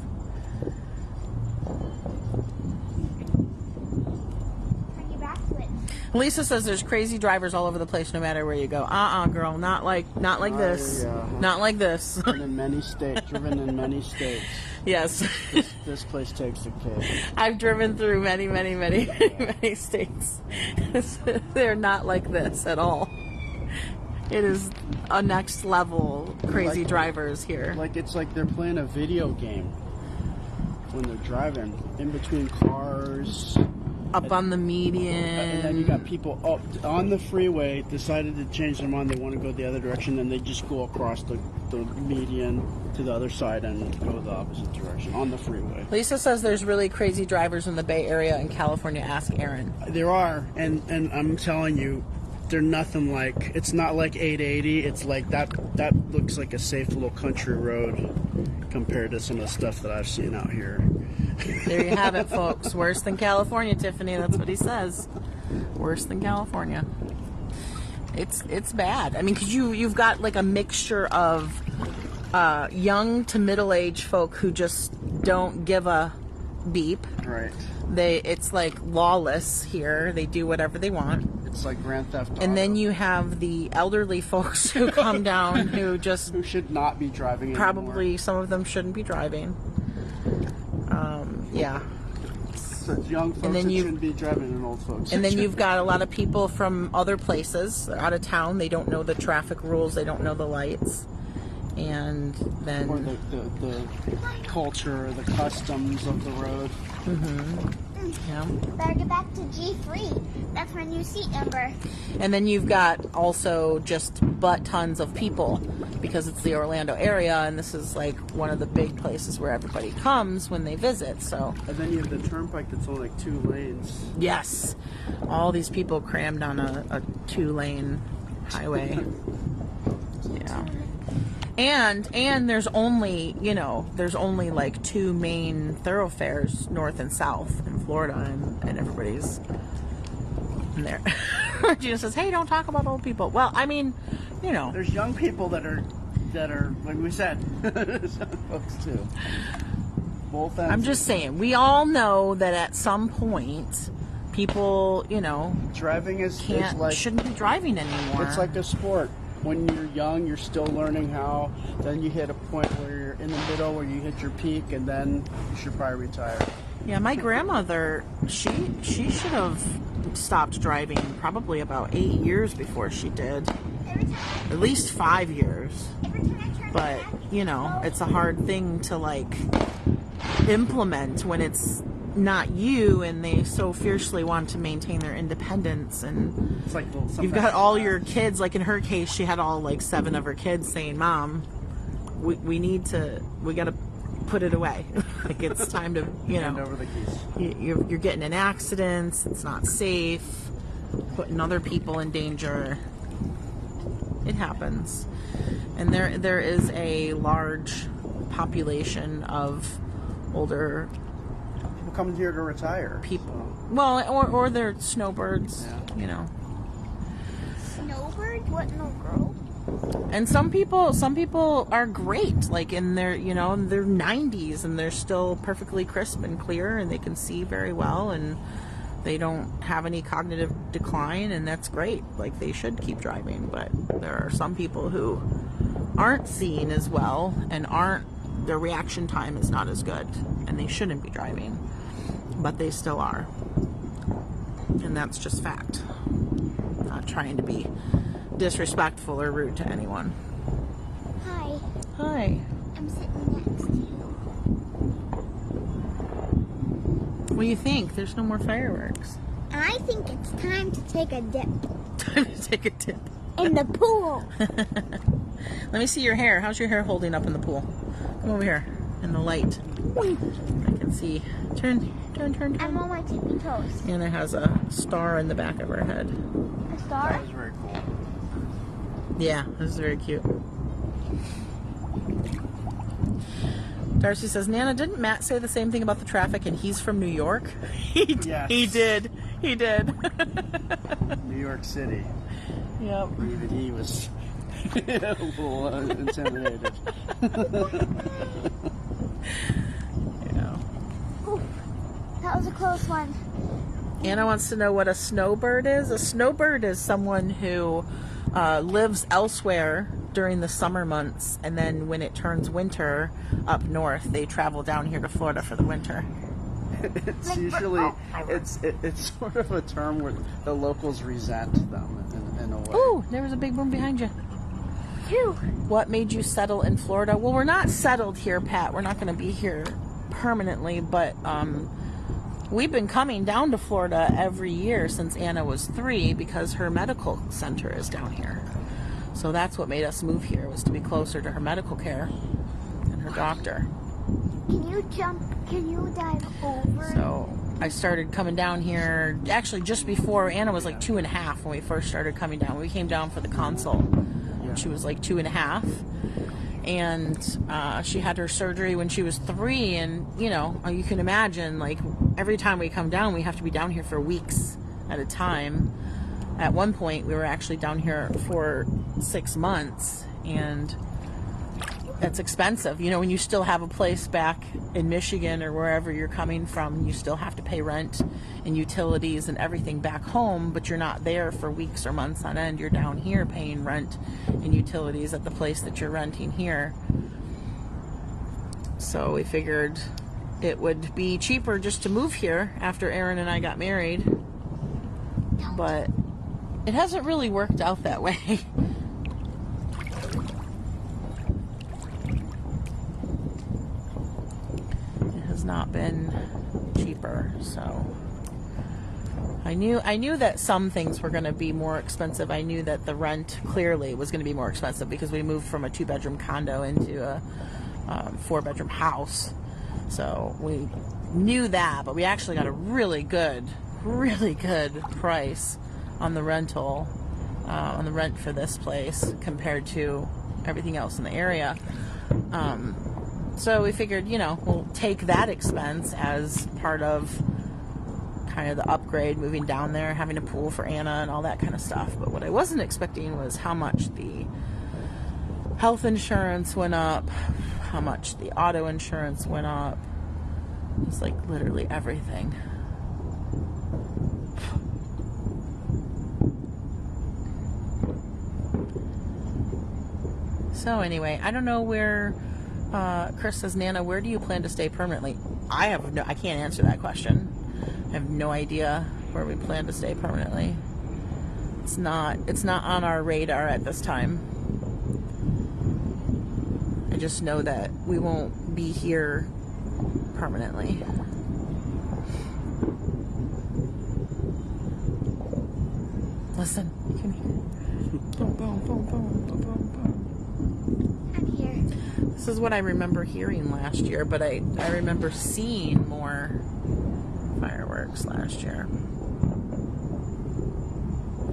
Turn your back to it. Lisa says there's crazy drivers all over the place no matter where you go. Girl, not like this. yeah. Not like this. Driven in many states. Yes. This place takes the cake. I've driven through many, many, many, many states. They're not like this at all. It is a next level crazy Like- drivers here. Like it's like they're playing a video game when they're driving in between cars. Up on the median. And then you got people up on the freeway, decided to change their mind. They want to go the other direction, and they just go across the the median to the other side and go the opposite direction on the freeway. Lisa says there's really crazy drivers in the Bay Area in California. Ask Aaron. There are, and I'm telling you, they're nothing like. It's not like 880. It's like that. That looks like a safe little country road compared to some of the stuff that I've seen out here. There you have it, folks. Worse than California, Tiffany. That's what he says. Worse than California. It's bad. I mean, because you've got like a mixture of young to middle-aged folk who just don't give a beep. Right. It's like lawless here. They do whatever they want. It's like Grand Theft Auto. And then you have the elderly folks who come down who just who should not be driving probably anymore. Some of them shouldn't be driving. Yeah. So young folks that shouldn't be driving and old folks. And then you've got a lot of people from other places. They're out of town. They don't know the traffic rules. They don't know the lights. And then... Or the culture, or the customs of the road. Yeah. Better get back to G3. That's my new seat number. And then you've got also just butt tons of people because it's the Orlando area, and this is like one of the big places where everybody comes when they visit. So. And then you have the turnpike that's only like 2 lanes. Yes, all these people crammed on a 2-lane highway. Yeah. And there's only like 2 main thoroughfares, north and south in Florida, and everybody's in there. Gina says, "Hey, don't talk about old people." Well, I mean, there's young people that are like we said, folks too. Both ends. I'm just saying, we all know that at some point, people, driving shouldn't be driving anymore. It's like a sport. When you're young, you're still learning how. Then you hit a point where you're in the middle, where you hit your peak, and then you should probably retire. Yeah, my grandmother, she should have stopped driving probably about 8 years before she did. At least 5 years. But, it's a hard thing to like implement when it's not you, and they so fiercely want to maintain their independence. And it's like you've got all your kids, like in her case, she had all like 7 of her kids saying, "Mom, we gotta put it away." Like, it's time to, hand over the keys. You're getting in accidents. It's not safe. Putting other people in danger. It happens. And there is a large population of older coming here to retire. People. So. Well, or they're snowbirds, yeah. Snowbirds? What in the world? And some people are great, like in their, in their 90s, and they're still perfectly crisp and clear, and they can see very well, and they don't have any cognitive decline, and that's great. Like, they should keep driving. But there are some people who aren't seeing as well, and their reaction time is not as good, and they shouldn't be driving, but they still are. And that's just fact. Not trying to be disrespectful or rude to anyone. Hi. Hi. I'm sitting next to you. What do you think? There's no more fireworks. I think it's time to take a dip Time to take a dip. in the pool. Let me see your hair. How's your hair holding up in the pool? Come over here in the light. I can see. Turn. I'm on my tippy toes. Anna has a star in the back of her head. A star? That was very cool. Yeah, this is very cute. Darcy says, "Nana, didn't Matt say the same thing about the traffic, and he's from New York?" Yes. He did. New York City. Yep. Even he was a little intimidated. Yeah. Ooh, that was a close one. Anna wants to know what a snowbird is. A snowbird is someone who lives elsewhere during the summer months, and then when it turns winter up north, they travel down here to Florida for the winter. It's usually it's sort of a term where the locals resent them in a way. Ooh, there was a big boom behind you. Phew. What made you settle in Florida? Well, we're not settled here, Pat. We're not going to be here permanently, but we've been coming down to Florida every year since Anna was 3 because her medical center is down here. So that's what made us move here, was to be closer to her medical care and her doctor. Can you jump? Can you dive over? So I started coming down here, actually just before Anna was like 2.5 when we first started coming down. We came down for the consult. She was like 2.5. And she had her surgery when she was 3. And, you know, you can imagine, like, every time we come down, we have to be down here for weeks at a time. At one point, we were actually down here for 6 months. And that's expensive. You know, when you still have a place back in Michigan or wherever you're coming from, you still have to pay rent and utilities and everything back home, but you're not there for weeks or months on end. You're down here paying rent and utilities at the place that you're renting here. So we figured it would be cheaper just to move here after Aaron and I got married. But it hasn't really worked out that way. Not been cheaper, so I knew that some things were going to be more expensive. I knew that the rent clearly was going to be more expensive because we moved from a 2-bedroom condo into a 4-bedroom house, so we knew that. But we actually got a really good price on the rental, on the rent for this place compared to everything else in the area. So we figured, you know, we'll take that expense as part of kind of the upgrade, moving down there, having a pool for Anna and all that kind of stuff. But what I wasn't expecting was how much the health insurance went up, how much the auto insurance went up. It's like literally everything. So anyway, I don't know where... Chris says, Nana, where do you plan to stay permanently? I can't answer that question. I have no idea where we plan to stay permanently. It's not on our radar at this time. I just know that we won't be here permanently. Listen, you can hear. Boom, boom, boom, boom, boom, boom, boom. I'm here. This is what I remember hearing last year, but I remember seeing more fireworks last year.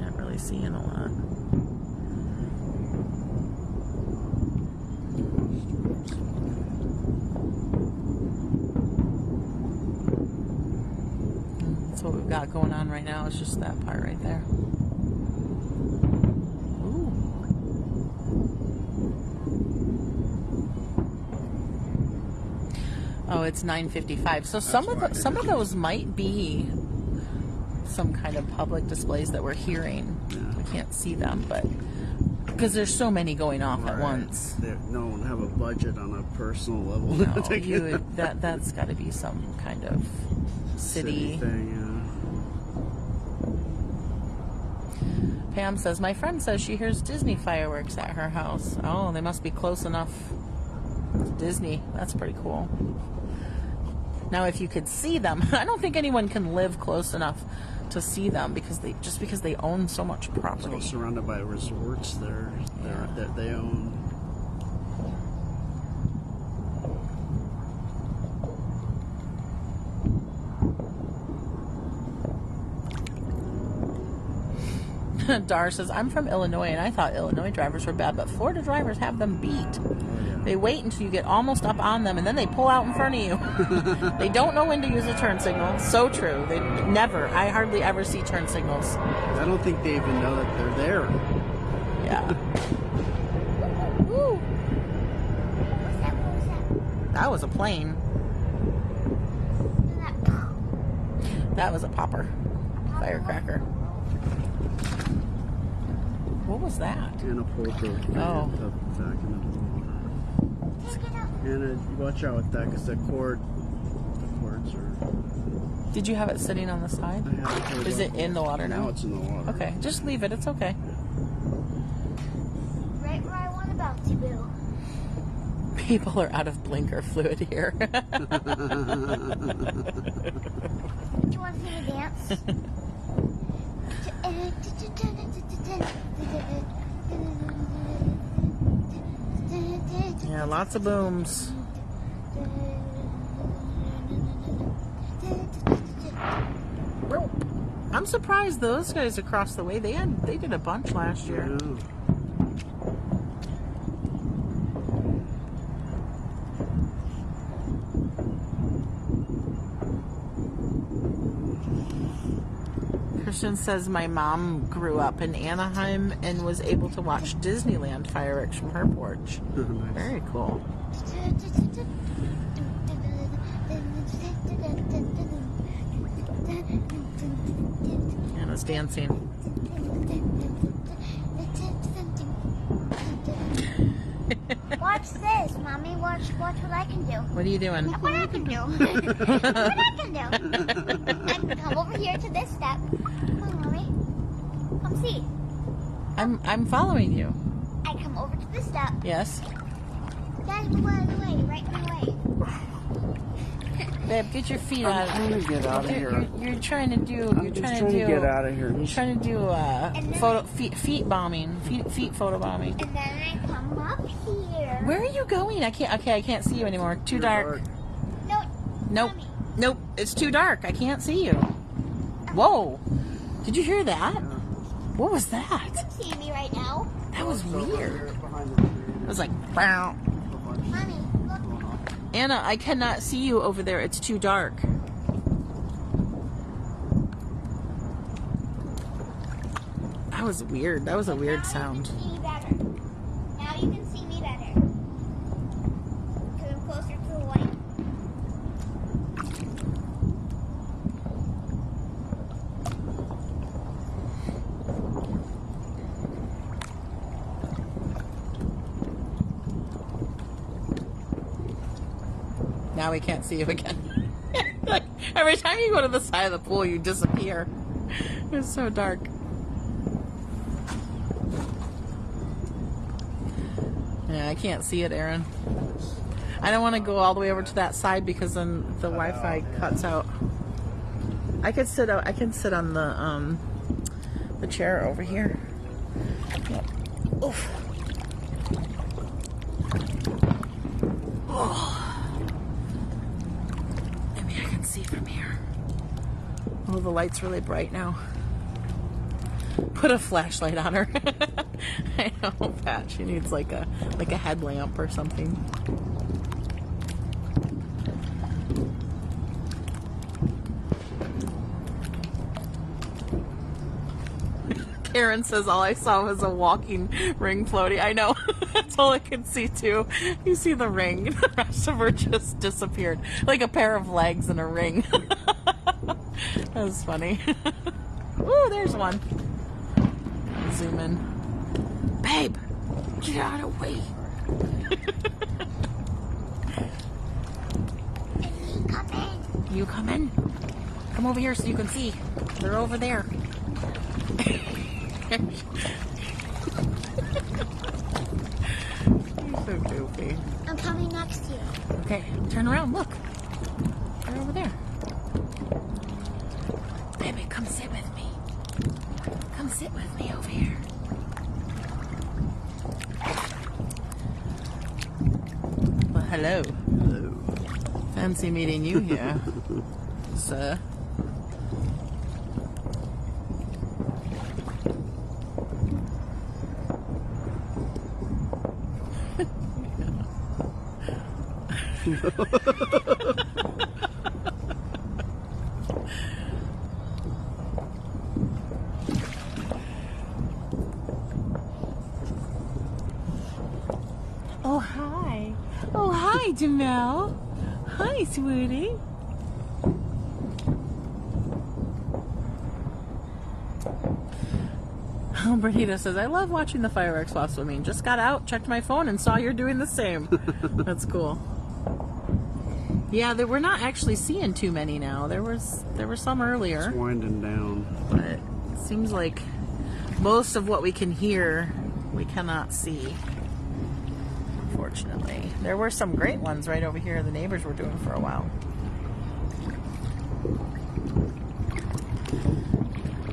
Not really seeing a lot. That's what we've got going on right now. It's just that part right there. Oh, it's 9:55. So some of those might be some kind of public displays that we're hearing. Yeah. We can't see them, but because there's so many going off at once. They don't have a budget on a personal level. No, that's got to be some kind of city thing. Yeah. Pam says, my friend says she hears Disney fireworks at her house. Oh, they must be close enough to Disney. That's pretty cool. Now, if you could see them, I don't think anyone can live close enough to see them because they own so much property. It's all surrounded by resorts there that they own. Dar says, I'm from Illinois and I thought Illinois drivers were bad, but Florida drivers have them beat. They wait until you get almost up on them and then they pull out in front of you. They don't know when to use a turn signal. So true. They never. I hardly ever see turn signals. I don't think they even know that they're there. Yeah. Woo! What's that? What was that? That was a plane. That was a popper. Firecracker. What was that? Anna pulled the vacuum into the water. Anna, watch out with that because the cords are... Did you have it sitting on the side? I have it. Is it in the water now? Now it's in the water. Okay, just leave it. It's okay. Right where I want about to be. People are out of blinker fluid here. Do you want to see me dance? lots of booms. I'm surprised those guys across the way, they did a bunch last year. Yeah. Christian says my mom grew up in Anaheim and was able to watch Disneyland fireworks from her porch. Nice. Very cool. Anna's dancing. Watch this, Mommy. Watch what I can do. What are you doing? Look what I can do. Look what I can do. I can come over here to this step. Come on, Mommy. Come see. I'm following you. I come over to this step. Yes. Daddy, right in the way. Babe, get your feet out. I'm trying to get out of here. You're trying to do. I'm just trying to get out of here. You're trying to do photo feet bombing, feet photo bombing. And then I come up here. Where are you going? I can't see you anymore. Too dark. No. Nope. Mommy. Nope. It's too dark. I can't see you. Whoa. Did you hear that? What was that? You can see me right now. That was weird. It was like, wow. Mommy, look. Anna, I cannot see you over there. It's too dark. That was weird. That was a weird sound. Now you can see me better. Now you can see me better. Because I'm closer to the light. Now we can't see you again. Like, every time you go to the side of the pool, you disappear. It's so dark. Yeah, I can't see it, Aaron. I don't want to go all the way over to that side because then the Wi-Fi cuts out. I could sit out. I can sit on the chair over here. Yep. Oof. Oh. Maybe I can see from here. Oh, the light's really bright now. Put a flashlight on her. I know, Pat. She needs like a headlamp or something. Karen says all I saw was a walking ring floaty. I know. That's all I could see too. You see the ring. The rest of her just disappeared. Like a pair of legs and a ring. That was funny. Ooh, there's one. Zoom in. Babe, get out of the way. Come in. You come in. Come over here so you can see. They're over there. You're so goofy. I'm coming next to you. Okay, turn around. Look. They're over there. Baby, come sit with me. Come sit with me over here. Well, hello. Hello. Fancy meeting you here, sir. Oh, hi. Oh, hi, Jamel. Hi, sweetie. Oh, Bernita says, I love watching the fireworks while swimming. Just got out, checked my phone, and saw you're doing the same. That's cool. Yeah, we're not actually seeing too many now. There were some earlier. It's winding down. But it seems like most of what we can hear, we cannot see. Unfortunately. There were some great ones right over here the neighbors were doing for a while.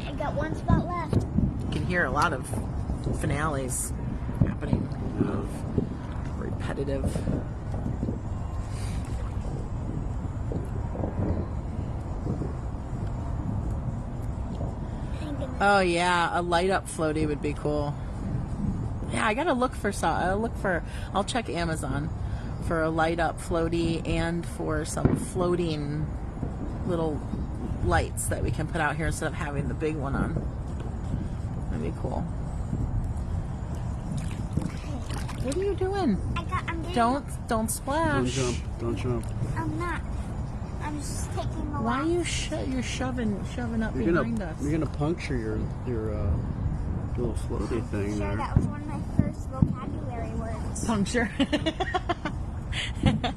I got one spot left. You can hear a lot of finales happening of competitive. Oh yeah, a light up floaty would be cool. Yeah, I gotta look for I'll check Amazon for a light up floaty and for some floating little lights that we can put out here instead of having the big one on. That'd be cool. What are you doing? Don't splash. Don't jump. I'm not. I'm just taking the Why are last. you're shoving up behind us? You're gonna puncture your little floaty thing Sure, there. that was one of my first vocabulary words. Puncture. Can you take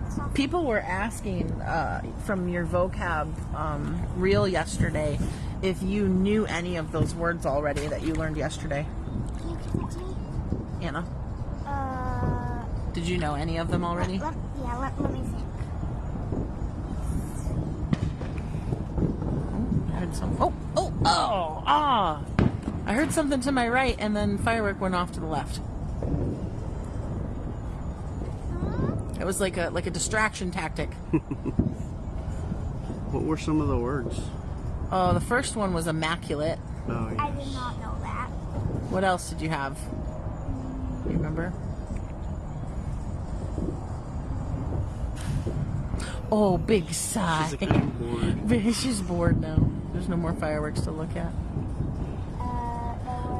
this off? People were asking from your vocab reel yesterday if you knew any of those words already that you learned yesterday. Can you give it to me? Anna, did you know any of them already? Let me think. I heard some. I heard something to my right, and then firework went off to the left. It was like a distraction tactic. What were some of the words? Oh, the first one was immaculate. Oh, I yeah. did not know that. What else did you have? You remember? Oh, big sigh. She's kind of bored. She's bored now. There's no more fireworks to look at.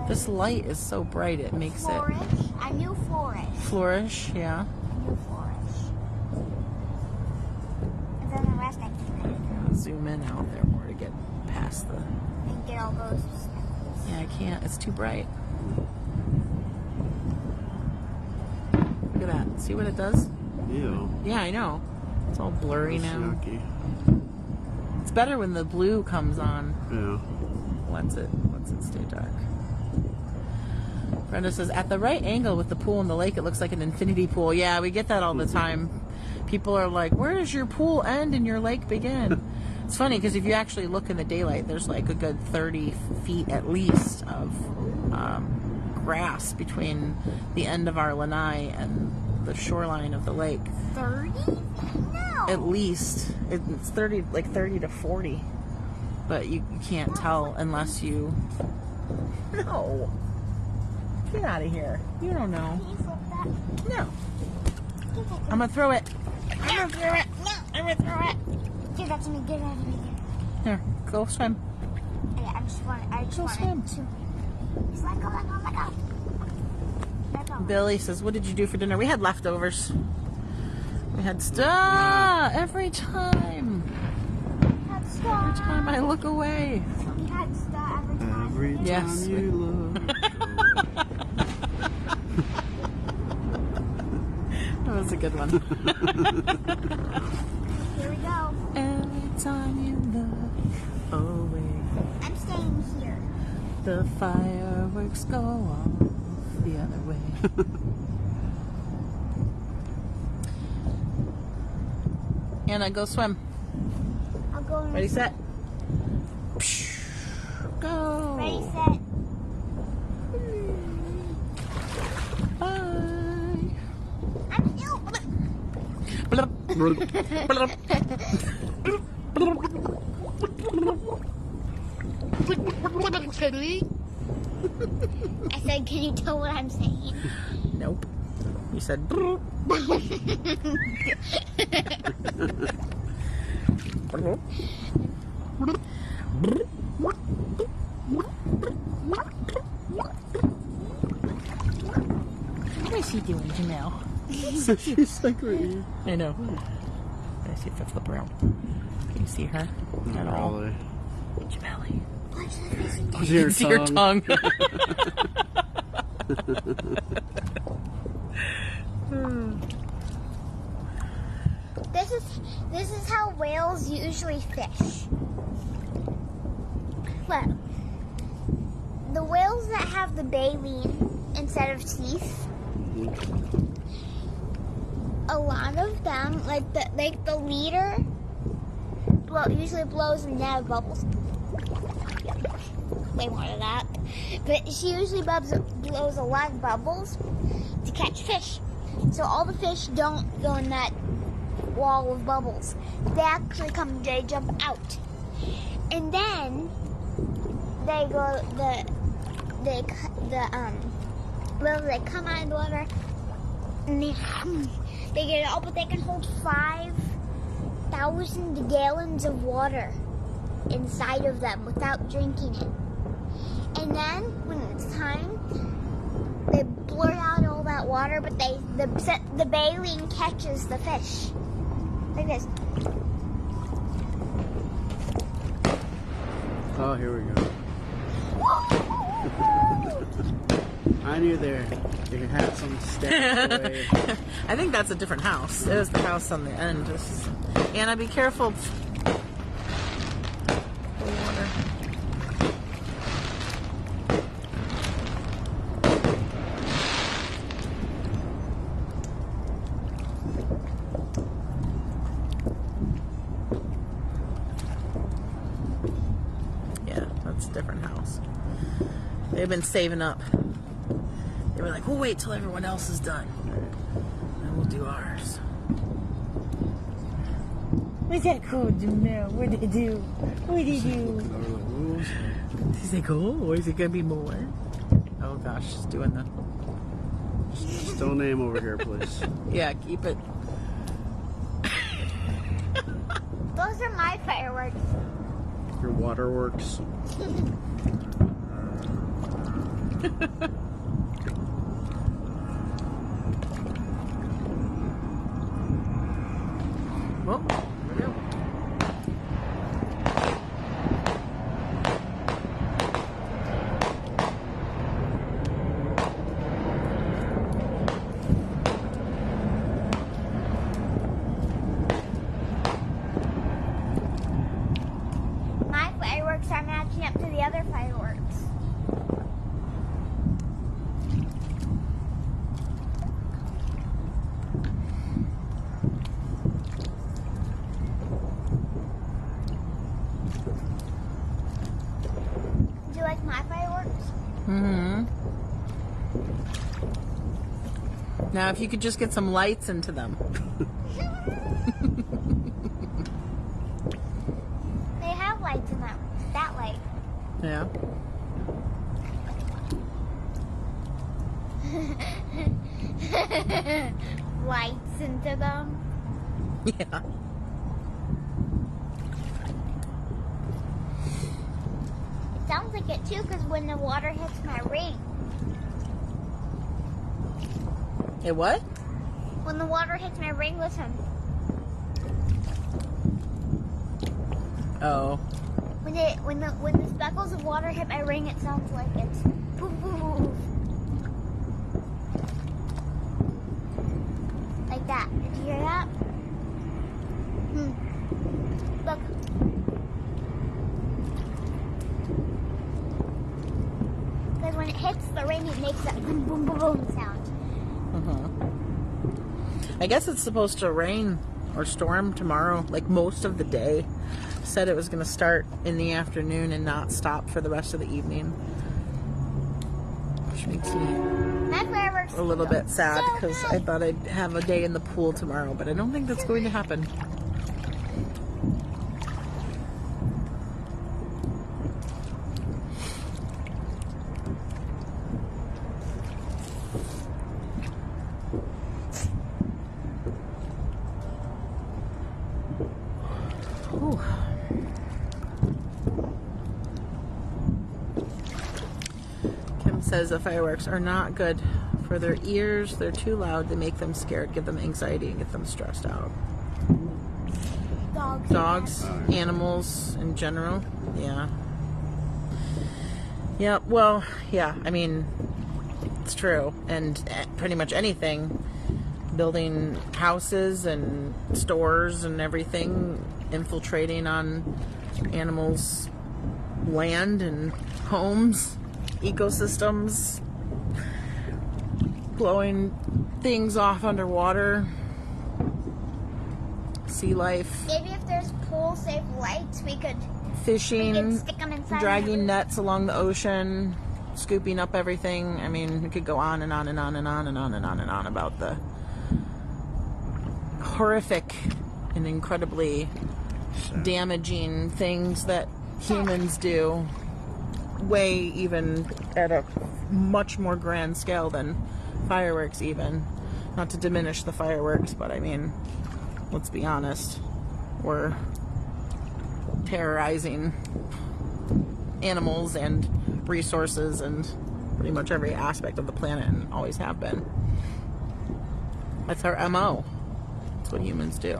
This light is so bright it makes Flourish. I knew flourish. it flourish. Yeah. I knew flourish. And then the rest I can't. Zoom in out there more to get past the. And get all those. Yeah, I can't. It's too bright. Look at that. See what it does? Ew. Yeah, I know. It's all blurry That's now. yucky. It's better when the blue comes on. Yeah. Lets it stay dark. Brenda says, at the right angle with the pool and the lake, it looks like an infinity pool. Yeah, we get that all the time. People are like, where does your pool end and your lake begin? It's funny because if you actually look in the daylight, there's like a good 30 feet at least of grass between the end of our lanai and the shoreline of the lake. 30? No. At least. It's 30 to 40. But you can't tell unless you... No. Get out of here. You don't know. Can you flip that? No. Give it. I'm gonna throw it. I'm gonna throw it. No. I'm gonna throw it. Give that to me. Get out of me. Here, go swim. Yeah, I just want swim. to. Just let go. Let go. Billy says, what did you do for dinner? We had leftovers. We had stuff every time. We had star. Every time I look away. We had star every time. Every time Yes, you look. That was a good one. Here we go. Every time you look away, I'm staying here. the fireworks go off the other way. Anna, go swim. I'll go. Ready, set. Go. Ready, set. Bye. I'm still. Blup. I said, can you tell what I'm saying? Nope. You said. What is he doing, Janelle? She's like right here. I know. I see if I flip around. Can you see her at all? Really. Jamelli. Watch You can see her tongue. This is how whales usually fish. Look, the whales that have the baleen instead of teeth, a lot of them, like the leader, usually blows a net of bubbles. Way more than that, but she usually blows a lot of bubbles to catch fish. So all the fish don't go in that wall of bubbles. They actually they jump out. And then they go they come out of the water and they get it all, but they can hold 5,000 gallons of water inside of them without drinking it. And then when it's time, they blurt out all that water, but the baleen catches the fish. Like this. Oh, here we go. I knew they had some stashed away. I think that's a different house. It was the house on the end. Anna, be careful. The water. Yeah, that's a different house. They've been saving up. They were like, we'll wait till everyone else is done. And we'll do ours. What's that called now? What did they do? What did they do? Is it cool? Or is it going to be more? Oh gosh, she's doing the... Just don't aim over here, please. Yeah, keep it. Those are my fireworks. Your waterworks. Well, here we go. My fireworks are matching up to the other fireworks. Do you like my fireworks? Mm-hmm. Now, if you could just get some lights into them. They have lights in them. That light. Yeah. Lights into them. Yeah. It sounds like it too, because when the water hits my ring, Hey, what? when the water hits my ring, listen. Oh. When the speckles of water hit my ring, it sounds like it's poof poof poof. Like that. Did you hear that? Look. Because when it hits the ring, it makes that boom boom boom boom sound. I guess it's supposed to rain or storm tomorrow, like most of the day. Said it was going to start in the afternoon and not stop for the rest of the evening. Which makes me My fireworks a little bit sad so because high. I thought I'd have a day in the pool tomorrow, but I don't think that's going to happen. Whew. Kim says the fireworks are not good for their ears. They're too loud. They make them scared, give them anxiety, and get them stressed out. Dogs, animals in general. Yeah. Yeah, well, yeah, I mean, it's true. And pretty much anything, building houses and stores and everything, infiltrating on animals' land and homes, ecosystems, blowing things off underwater, sea life, Maybe if there's pool-safe lights, we could fishing, stick them inside. dragging nets along the ocean, scooping up everything. I mean, we could go on and on and on and on and on and on and on about the horrific and incredibly damaging things that humans do, way even at a much more grand scale than fireworks even. Not to diminish the fireworks, but I mean, let's be honest, we're terrorizing animals and resources and pretty much every aspect of the planet, and always have been. That's our MO. That's what humans do.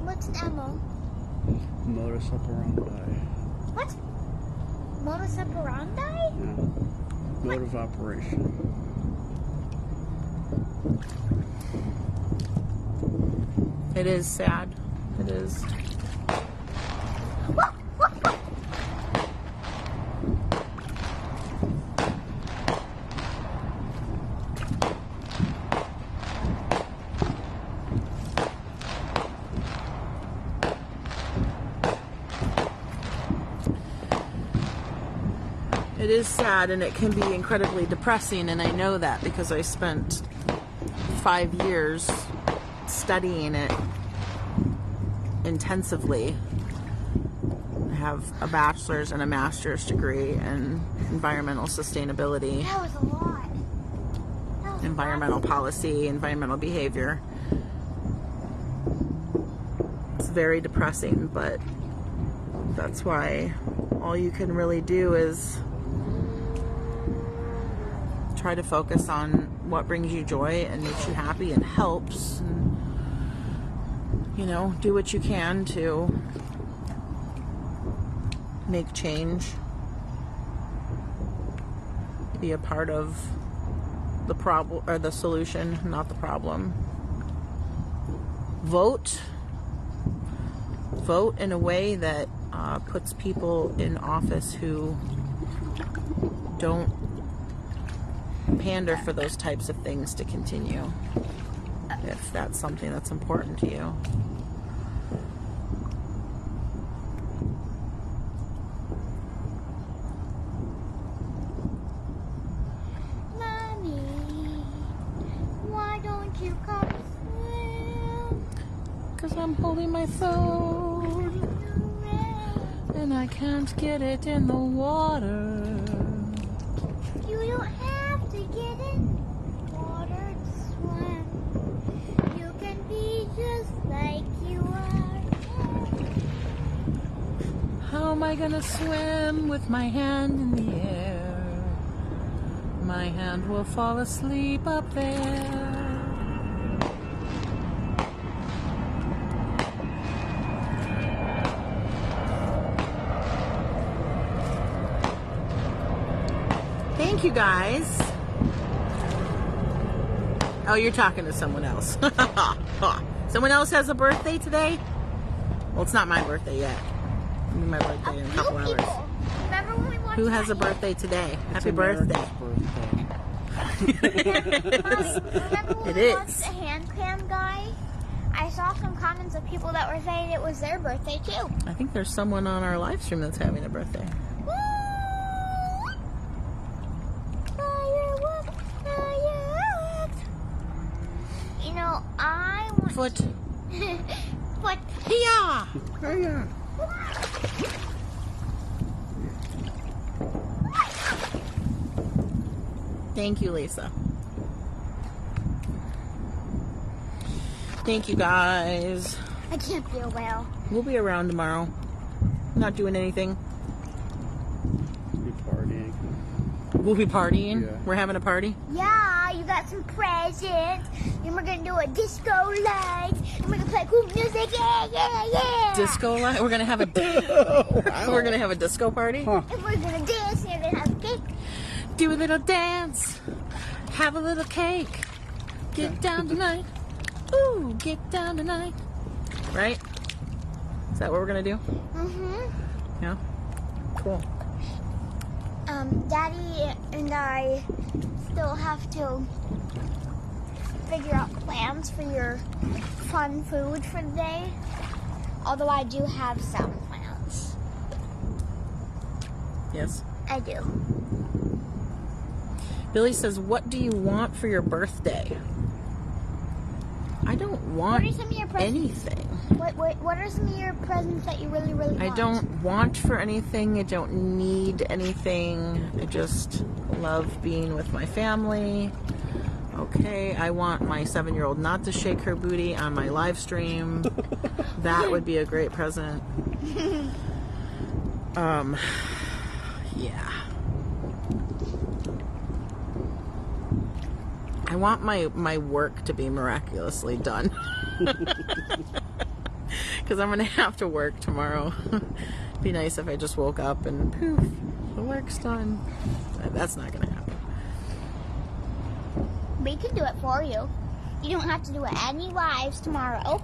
What's an MO? Modus operandi. What? Modus operandi? Yeah. Mode of operation. It is sad. It is. It is sad, and it can be incredibly depressing, and I know that because I spent 5 years studying it intensively. I have a bachelor's and a master's degree in environmental sustainability, That was a lot. That was environmental policy, environmental behavior. It's very depressing, but that's why all you can really do is try to focus on what brings you joy and makes you happy and helps, and, you know, do what you can to make change, be a part of the problem or the solution, not the problem. Vote in a way that puts people in office who don't pander for those types of things to continue, if that's something that's important to you. Mommy, why don't you come swim? 'Cause I'm holding my phone and I can't get it in the water. You don't have to get in water to swim. You can be just like you are. How am I gonna swim with my hand in the air? My hand will fall asleep up there. Thank you guys. Oh, you're talking to someone else. Someone else has a birthday today? Well, it's not my birthday yet. It'll be my birthday in a couple hours. Remember when we watched Who has a that? birthday today? Happy America's birthday. birthday. Remember when It we is. watched the hand cam guy? I saw some comments of people that were saying it was their birthday too. I think there's someone on our live stream that's having a birthday. Fireworks, fireworks. You know, I want Foot. Foot. Yeah. Thank you, Lisa. Thank you, guys. I can't be a whale. We'll be around tomorrow. Not doing anything. Be partying. We'll be partying. Yeah. We're having a party. Yeah, you got some presents. And we're gonna do a disco light. And we're gonna play cool music. Yeah, yeah, yeah. Disco light. We're gonna have a. We're gonna have a disco party. Huh. And we're gonna dance and then have cake. Do a little dance. Have a little cake. Get down tonight. Ooh, get down tonight. Right? Is that what we're gonna do? Mm-hmm. Yeah. Cool. Daddy and I still have to figure out plans for your fun food for the day. Although I do have some plans. Yes. I do. Billy says, "What do you want for your birthday?" I want What are some of your presents? anything. What are some of your presents that you really, really want? I don't want for anything. I don't need anything. I just love being with my family. Okay, I want my 7-year-old not to shake her booty on my live stream. That would be a great present. Yeah. I want my work to be miraculously done. Because I'm going to have to work tomorrow. Be nice if I just woke up and poof, the work's done. That's not going to happen. We can do it for you. You don't have to do any lives tomorrow.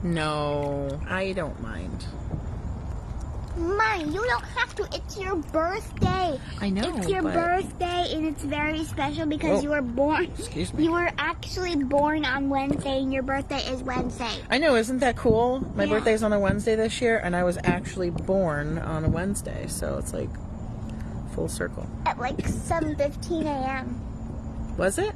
No, I don't mind. Mine, you don't have to. It's your birthday. I know, It's your but- birthday, and it's very special because Whoa. you were born. Excuse me. You were actually born on Wednesday, and your birthday is Wednesday. I know, isn't that cool? My Yeah. birthday's on a Wednesday this year, and I was actually born on a Wednesday, so it's like full circle. At like 7:15 a.m. Was it?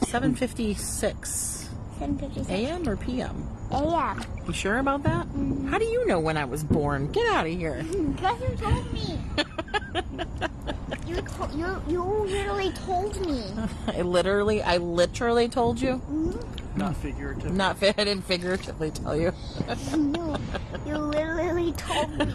7:56 7:56 a.m. or p.m.? a.m. You sure about that? How do you know when I was born? Get out of here. Because you told me. You literally told me. I literally told you. Not figurative. I didn't figuratively tell you. You literally told me.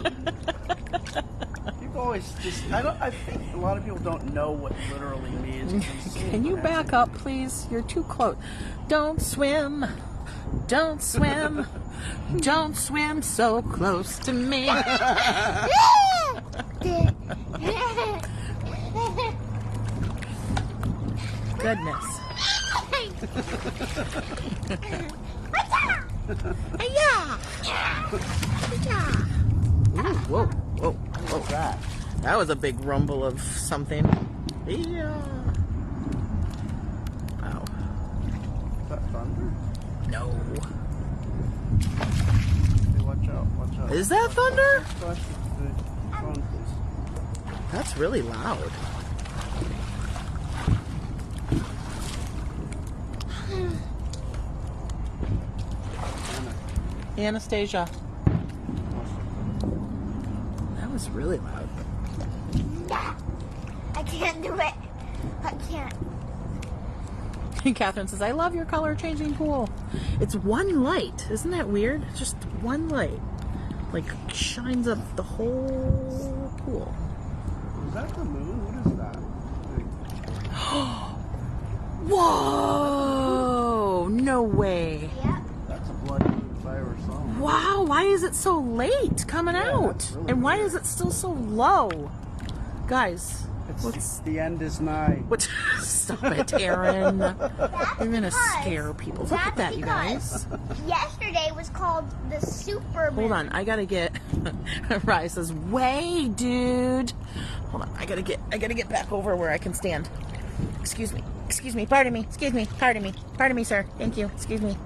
People always just. I think a lot of people don't know what literally means. Can you back up, please? You're too close. Don't swim. Don't swim. Don't swim so close to me. Goodness. Hey-ya! Ooh, whoa, whoa, whoa. that? That was a big rumble of something. Yeah. Wow. Is that thunder? No. Hey, watch out! Watch out! Is that thunder? Flash the phone, please. That's really loud. Anastasia. That was really loud. I can't do it. I can't. Catherine says, I love your color changing pool. It's one light. Isn't that weird? Just one light. Like, shines up the whole pool. Is that the moon? What is that? Whoa! No way. Yep. That's a blood moon if I ever saw one. Wow, why is it so late coming out? that's really And why weird. is it still so low? Guys, It's the end is nigh. what? Stop it, Aaron. You're gonna because- scare people. Look at that, you guys. Yesterday was called the Super Moon. Hold on, I gotta get. Rai says, "Way, dude." Hold on, I gotta get back over where I can stand. Excuse me, pardon me, pardon me, sir. Thank you, excuse me.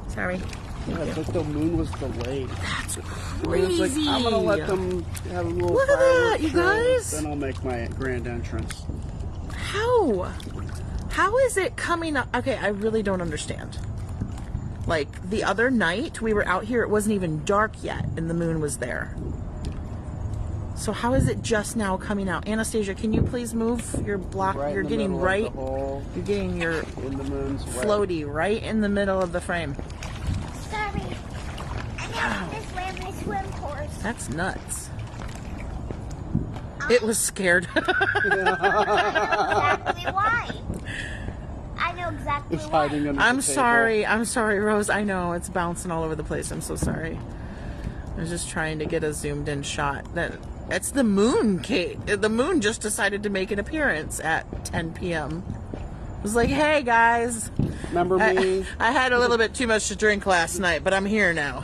Sorry. Yeah, but the moon was delayed. That's I mean, crazy. it's like, I'm gonna let them have a little Look at that, fireworks you show, guys. Then I'll make my grand entrance. How is it coming up? Okay, I really don't understand. Like, the other night we were out here, it wasn't even dark yet, and the moon was there. So how is it just now coming out? Anastasia, can you please move your block? Right You're in the getting middle right. of the hole, You're getting your in the moon's way. floaty right in the middle of the frame. Sorry. I Wow. just ran my swim course. That's nuts. It was scared. Exactly why. I know exactly It's why. hiding under I'm the table. sorry, Rose. I know it's bouncing all over the place. I'm so sorry. I was just trying to get a zoomed in shot. That's the moon, Kate. The moon just decided to make an appearance at 10 p.m. It was like, hey guys, Remember me? I had a little bit too much to drink last night, but I'm here now.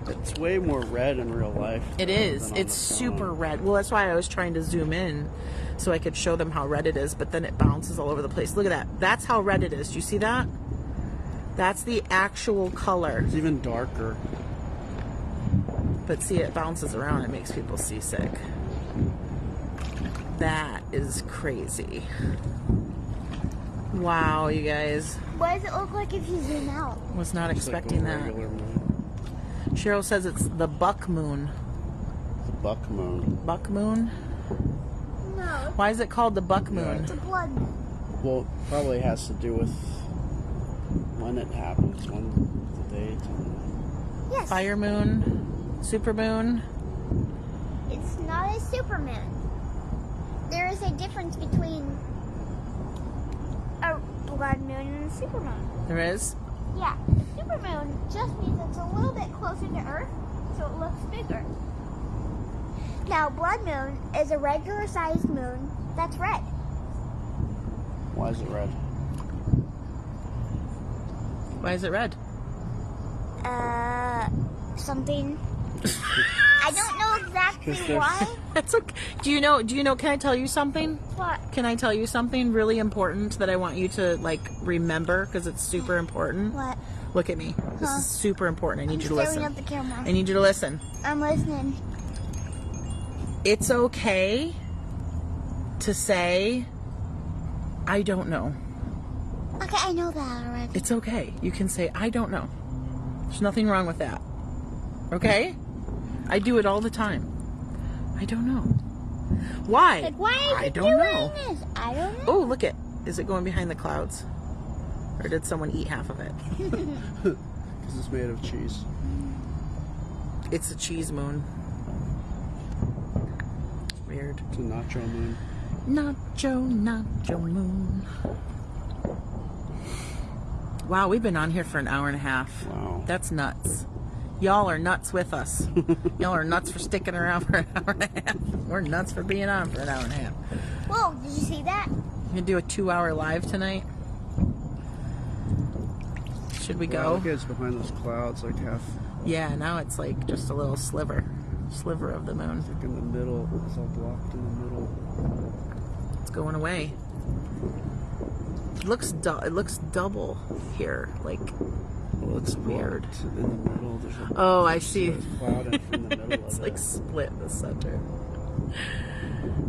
It's way more red in real life. It is. than on It's the super phone. red. Well, that's why I was trying to zoom in so I could show them how red it is, but then it bounces all over the place. Look at that. That's how red it is. Do you see that? That's the actual color. It's even darker. But see, it bounces around. It makes people seasick. That is crazy. Wow, you guys. What does it look like if you zoom out? Was not It's like expecting a that. regular moon. Cheryl says it's the buck moon. The buck moon. Buck moon? No, Why is it called the buck moon? it's a blood moon. Well, probably has to do with when it happens, when the date. Yes. Fire moon? Super moon? It's not a supermoon. There is a difference between a blood moon and a supermoon. There is? Yeah, a supermoon just means it's a little bit closer to Earth, so it looks bigger. Now, blood moon is a regular sized moon that's red. Why is it red? Why is it red? Something. I don't know exactly Because there's- why. That's okay. Do you know, can I tell you something? What? Can I tell you something really important that I want you to, like, remember? Because it's super important. What? Look at me. This Huh? is super important. I need you to Staring listen. at the camera. I need you to listen. I'm listening. It's okay to say, I don't know. Okay, I know that already. It's okay. You can say, I don't know. There's nothing wrong with that. Okay? I do it all the time. I don't know. Why? Like, why is I it don't doing know. this? I don't know. Oh, look it. Is it going behind the clouds? Or did someone eat half of it? Because it's made of cheese. It's a cheese moon. Weird. It's a nacho moon. Nacho moon. Wow, we've been on here for an hour and a half. Wow. That's nuts. Y'all are nuts with us. Y'all are nuts for sticking around for an hour and a half. We're nuts for being on for an hour and a half. Whoa, did you see that? You gonna do a 2-hour live tonight? Should we Wow, go? look, it's behind those clouds, like half Yeah, now it's like just a little sliver of the moon. like in the middle. It's all blocked in the middle. It's going away. It looks double here, like. Well, it's weird. blocked in the middle. There's a Oh, I see. cloud in the middle It's of like it. split in the center.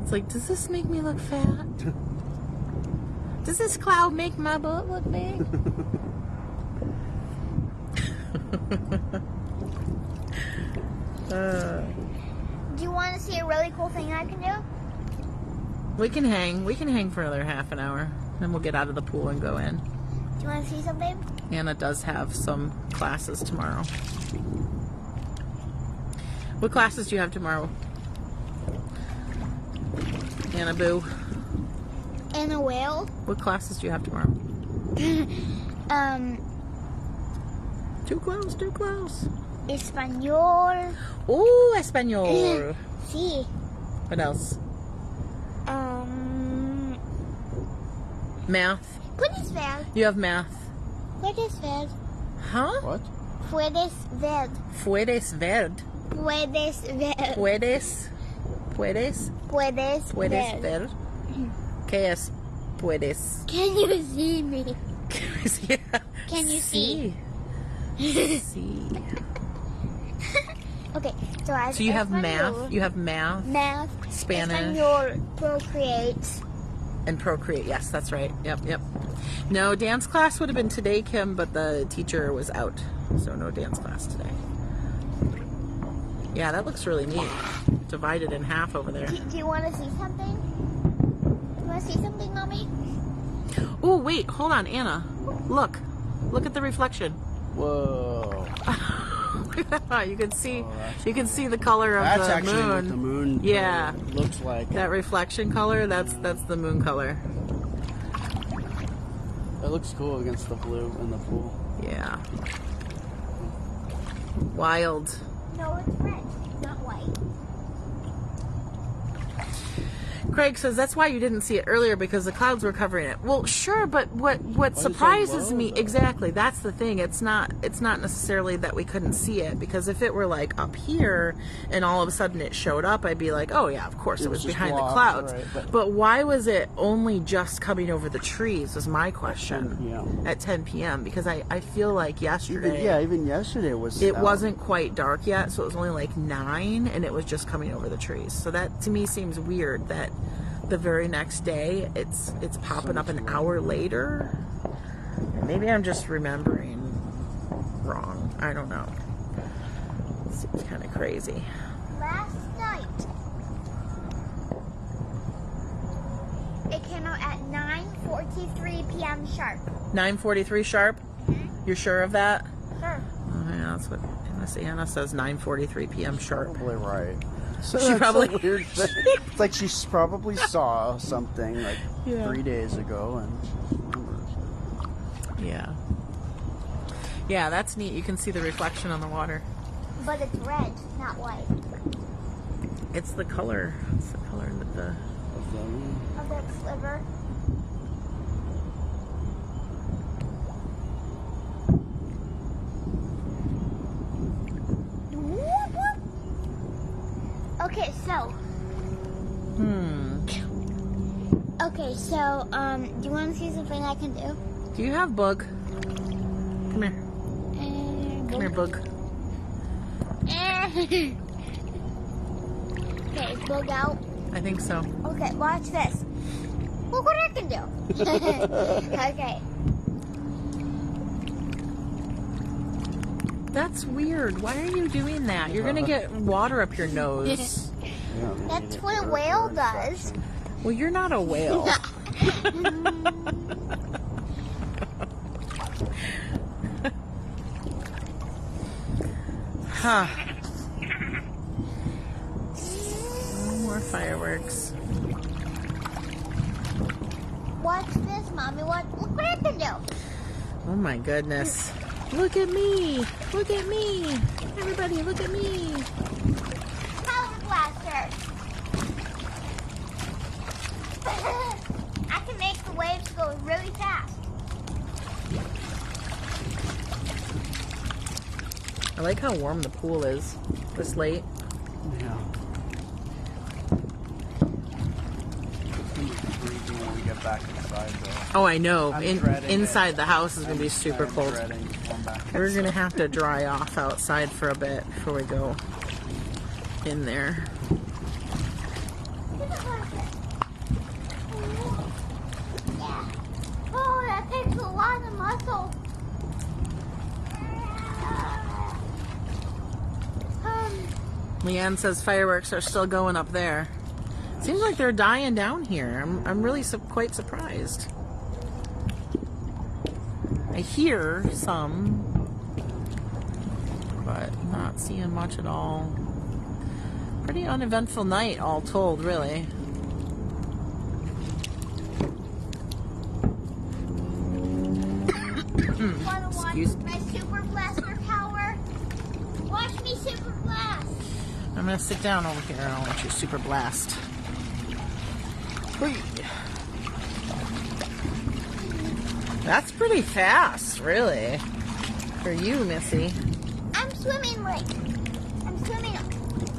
It's like, does this make me look fat? Does this cloud make my butt look big? Do you want to see a really cool thing I can do? We can hang for another half an hour. Then we'll get out of the pool and go in. Do you want to see something? Anna does have some classes tomorrow. What classes do you have tomorrow? Anna Boo. And a whale? What classes do you have tomorrow? Too close. Espanol. Ooh, Espanol. Sí. What else? Math. Puedes ver. You have math. Puedes ver. Huh? What? Puedes ver. Puedes ver. Puedes ver. Puedes. Puedes Puedes ver. ver. ¿Qué es puedes? Can you see me? Yeah. Can you see? See. Okay, so I have So you have Espanol, math. You have math math, Spanish. Espanol, Procreate. and Procreate. Yes, that's right. Yep. No, dance class would have been today, Kim, but the teacher was out. So no dance class today. Yeah, that looks really neat. Divided in half over there. Do you want to see something? You want to see something, Mommy? Oh, wait. Hold on, Anna. Look. Look at the reflection. Whoa. You can see. Oh, that's you can see the color of That's the actually moon. what the moon Yeah. looks like. That reflection color. That's the moon color. It looks cool against the blue in the pool. Yeah. Wild. No, it's red, not white. Craig says that's why you didn't see it earlier because the clouds were covering it. Well, sure, but what so surprises low, me though? exactly, that's the thing. It's not necessarily that we couldn't see it, because if it were like up here and all of a sudden it showed up, I'd be like, "Oh yeah, of course it was was just behind the blocked, clouds." right, But why was it only just coming over the trees is my question. p.m. At 10 p.m. because I feel like yesterday Even yesterday was. it wasn't quite dark yet, so it was only like 9 and it was just coming over the trees. So that to me seems weird that the very next day, it's popping up an hour later. Maybe I'm just remembering wrong. I don't know. It seems kind of crazy. Last night, it came out at 9:43 p.m. sharp. 9:43 sharp? You're sure of that? Sure. Oh, yeah, that's what Anna says, 9:43 p.m. sharp. Probably right. So She that's probably- a weird thing. It's like she probably saw something like Yeah. 3 days ago and remembers. Yeah. Yeah, that's neat. You can see the reflection on the water. But it's red, not white. It's the color. It's the color that the... Of that sliver. Okay, so. Okay, so, do you want to see something I can do? Do you have bug? Come here. Come here, bug. Okay, is bug out? I think so. Okay, watch this. Look what I can do. Okay. That's weird. Why are you doing that? You're going to get water up your nose. That's what a whale does. Well, you're not a whale. Huh. No more fireworks. Watch this, Mommy. Look what I can do. Oh my goodness. Look at me. Look at me. Everybody, look at me. Power blaster. I can make the waves go really fast. I like how warm the pool is this late. Yeah. It's gonna be freezing when we get back inside, though. Oh, I know. I'm dreading Inside it. the house is going to be super I'm cold. dreading going back We're going to inside. have to dry off outside for a bit before we go in there. Yeah. Oh, that takes a lot of muscle. Leanne says fireworks are still going up there. Seems like they're dying down here. I'm really quite surprised. I hear some, but not seeing much at all. Pretty uneventful night, all told, really. Wanna watch Excuse my super blaster power? Watch me super blast. I'm gonna sit down over here and I'll let you super blast. Whee. That's pretty fast, really, for you, Missy. I'm swimming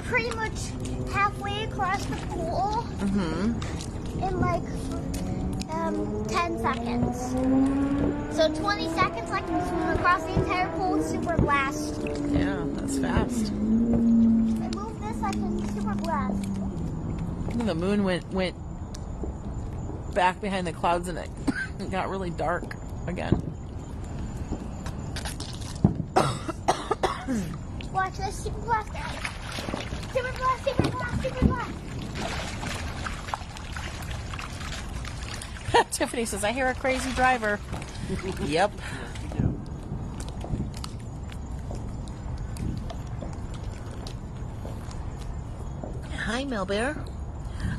pretty much halfway across the pool in like 10 seconds. So 20 seconds I can swim across the entire pool super blast. Yeah, that's fast. If I move this, I can super blast. The moon went back behind the clouds and it got really dark again. Watch this super blast, guys. Super blast, super blast, super blast. Tiffany says, I hear a crazy driver. Yep. Hi, Melbear.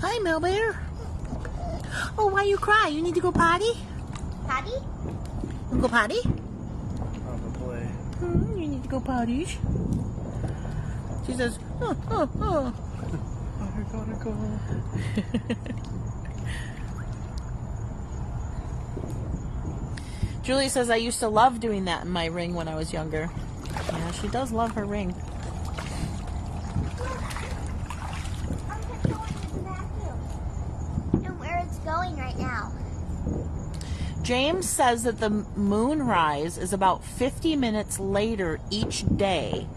Hi, Melbear. Oh, why you cry? You need to go potty? Patty? You go potty? Probably. You need to go potty. She says, oh. I gotta go. Julie says, I used to love doing that in my ring when I was younger. Yeah, she does love her ring. I'm controlling the vacuum. And where it's going right now. James says that the moonrise is about 50 minutes later each day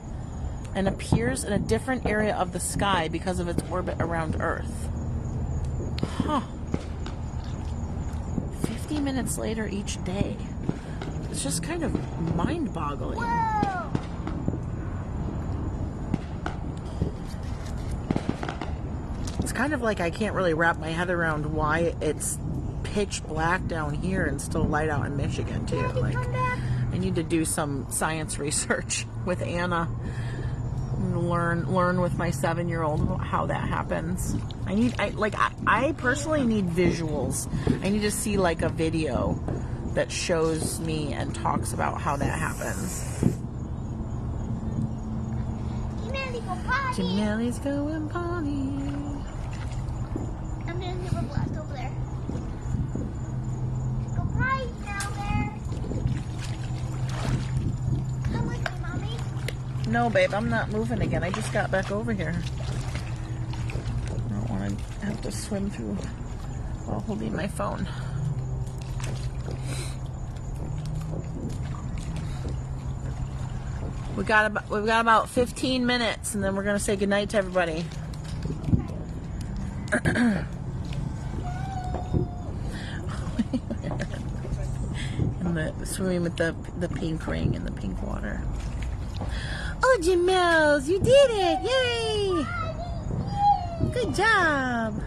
and appears in a different area of the sky because of its orbit around Earth. Huh. 50 minutes later each day. It's just kind of mind-boggling. Whoa! It's kind of like I can't really wrap my head around why it's pitch black down here and still light out in Michigan too. Daddy, Like, come back. I need to do some science research with Anna and learn with my 7-year-old how that happens. I personally need visuals. I need to see like a video that shows me and talks about how that happens. Humanity go potty. Janelle's going potty. I'm gonna do a blast over there. Go potty down there. Come with me, Mommy. No, babe, I'm not moving again. I just got back over here. I don't want to have to swim through while holding my phone. We've got about 15 minutes, and then we're gonna say goodnight to everybody. And swimming with the pink ring and the pink water. Oh, Jamels, you did it! Yay! Good job.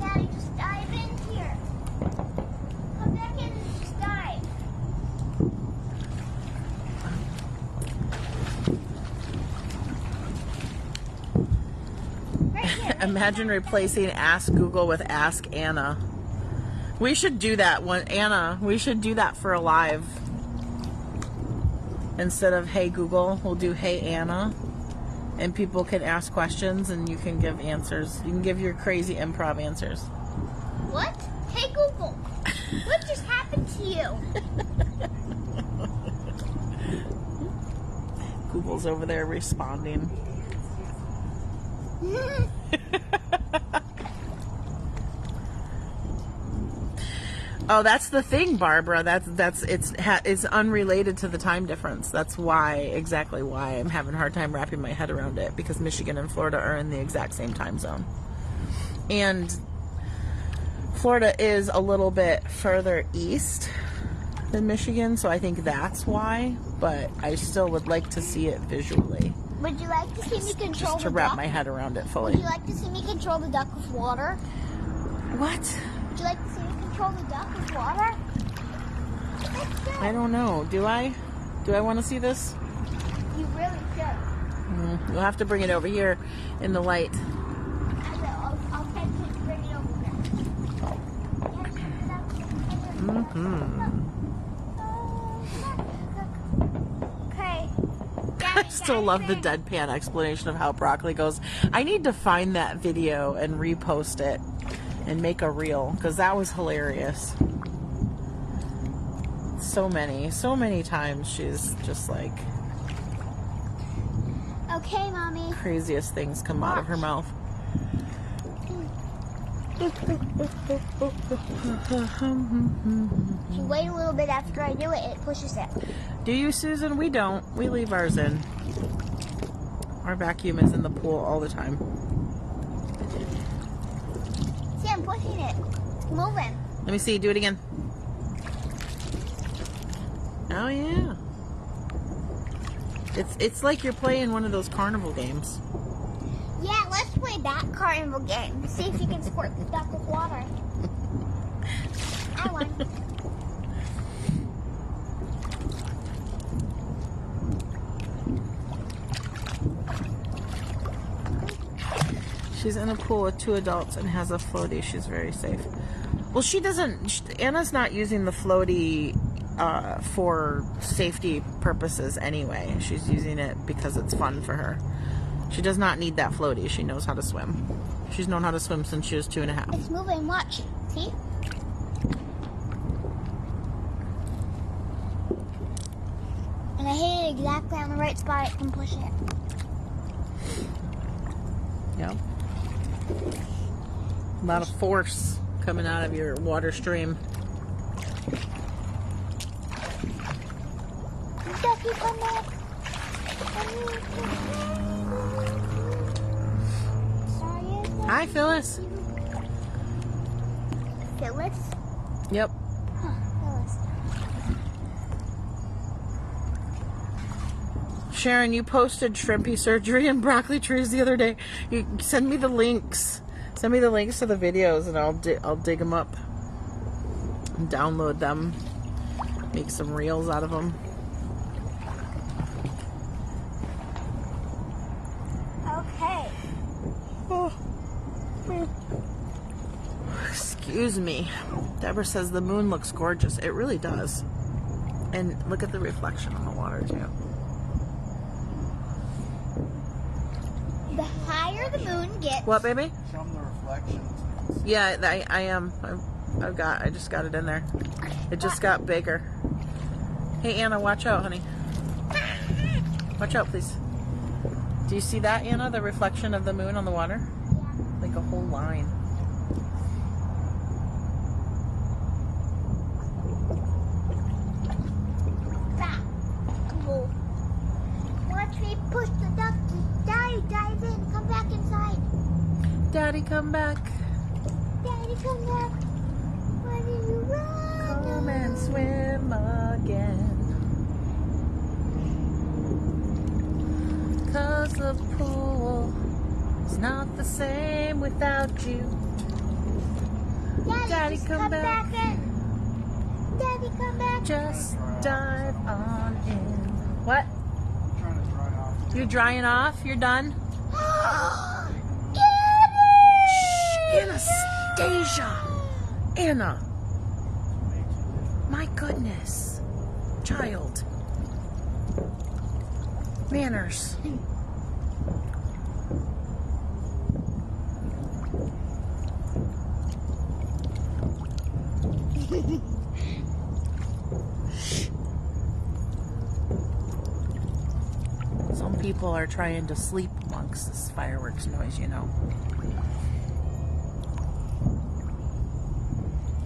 Daddy, just dive in here. Come back in and just dive. Right here. Imagine replacing Ask Google with Ask Anna. We should do that one, Anna. We should do that for a live. Instead of Hey Google, we'll do Hey Anna. And people can ask questions and you can give answers. You can give your crazy improv answers. What? Hey Google, what just happened to you? Google's over there responding. Oh, that's the thing, Barbara. It's unrelated to the time difference. That's exactly why I'm having a hard time wrapping my head around it, because Michigan and Florida are in the exact same time zone. And Florida is a little bit further east than Michigan, so I think that's why, but I still would like to see it visually. Would you like to see me control Just to the wrap duck? my head around it fully. Would you like to see me control the duck with water? What? Would you like to see me control the duck with water? Let's go. I don't know. Do I? Do I want to see this? You really should. You'll have to bring it over here in the light. I will. I'll try to bring it over there. Okay. I still love the deadpan explanation of how broccoli goes. I need to find that video and repost it and make a reel, because that was hilarious. So many times she's just like, Okay, Mommy. craziest things come out of her mouth. If you wait a little bit after I do it, it pushes it. Do you, Susan? We don't. We leave ours in. Our vacuum is in the pool all the time. See, I'm pushing it. It's moving. Let me see. Do it again. Oh yeah. It's like you're playing one of those carnival games. Yeah, let's play that carnival game. See if you can squirt the duck with water. I won. She's in a pool with 2 adults and has a floaty. She's very safe. Well, she doesn't. Anna's not using the floaty for safety purposes anyway. She's using it because it's fun for her. She does not need that floaty. She knows how to swim. She's known how to swim since she was 2.5. It's moving. Watch. See? And I hit it exactly on the right spot. I can push it. Yeah. A lot of force coming out of your water stream. Ducky, come back. Hi, Phyllis. Phyllis? Yep. Huh, Phyllis. Sharon, you posted shrimpy surgery and broccoli trees the other day. You send me the links. Send me the links to the videos, and I'll dig them up and download them. Make some reels out of them. Okay. Oh. Excuse me. Deborah says the moon looks gorgeous. It really does. And look at the reflection on the water too. The higher the moon gets. What, baby? Show them the reflections. Yeah, I am. I just got it in there. It just got bigger. Hey, Anna, watch out, honey. Watch out, please. Do you see that, Anna? The reflection of the moon on the water? Like a whole line. Watch me push the duck. Daddy, dive in. Come back inside. Daddy, come back. Daddy, come back. Why did you run? Come and swim again. 'Cause the pool is not the same without you. Daddy, just come back in. Daddy, come back. Just dive on in. What? I'm trying to dry off. You're drying off? You're done? Anastasia! Anna! My goodness. Child. Manners. Some people are trying to sleep amongst this fireworks noise, you know.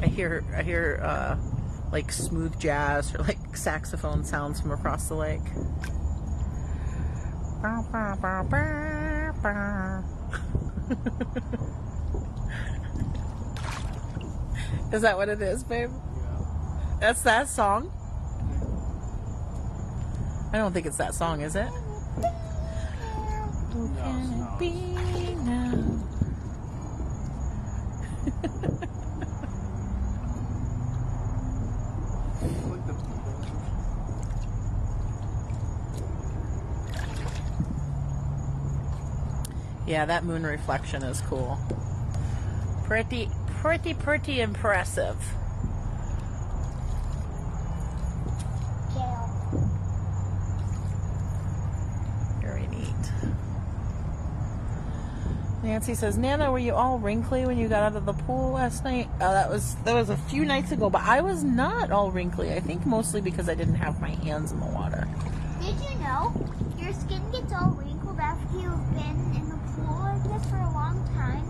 I hear like smooth jazz or like saxophone sounds from across the lake. Is that what it is, babe? Yeah. That's that song? I don't think it's that song, is it? Who can it be now? Look the Yeah, that moon reflection is cool. Pretty impressive. Jail. Very neat. Nancy says, Nana, were you all wrinkly when you got out of the pool last night? That was a few nights ago, but I was not all wrinkly. I think mostly because I didn't have my hands in the water. Did you know your skin gets all wrinkled after you've been in the pool like this for a long time?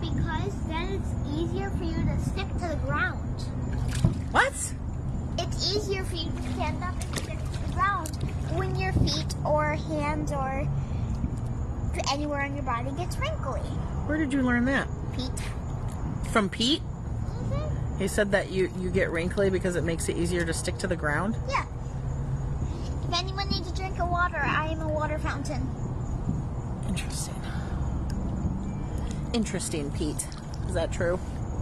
Because then it's easier for you to stick to the ground. What? It's easier for you to stand up and stick to the ground when your feet or hands or anywhere on your body gets wrinkly. Where did you learn that? Pete. From Pete? Mm-hmm. He said that you get wrinkly because it makes it easier to stick to the ground? Yeah. If anyone needs a drink of water, I am a water fountain. Interesting. Interesting, Pete. Is that true?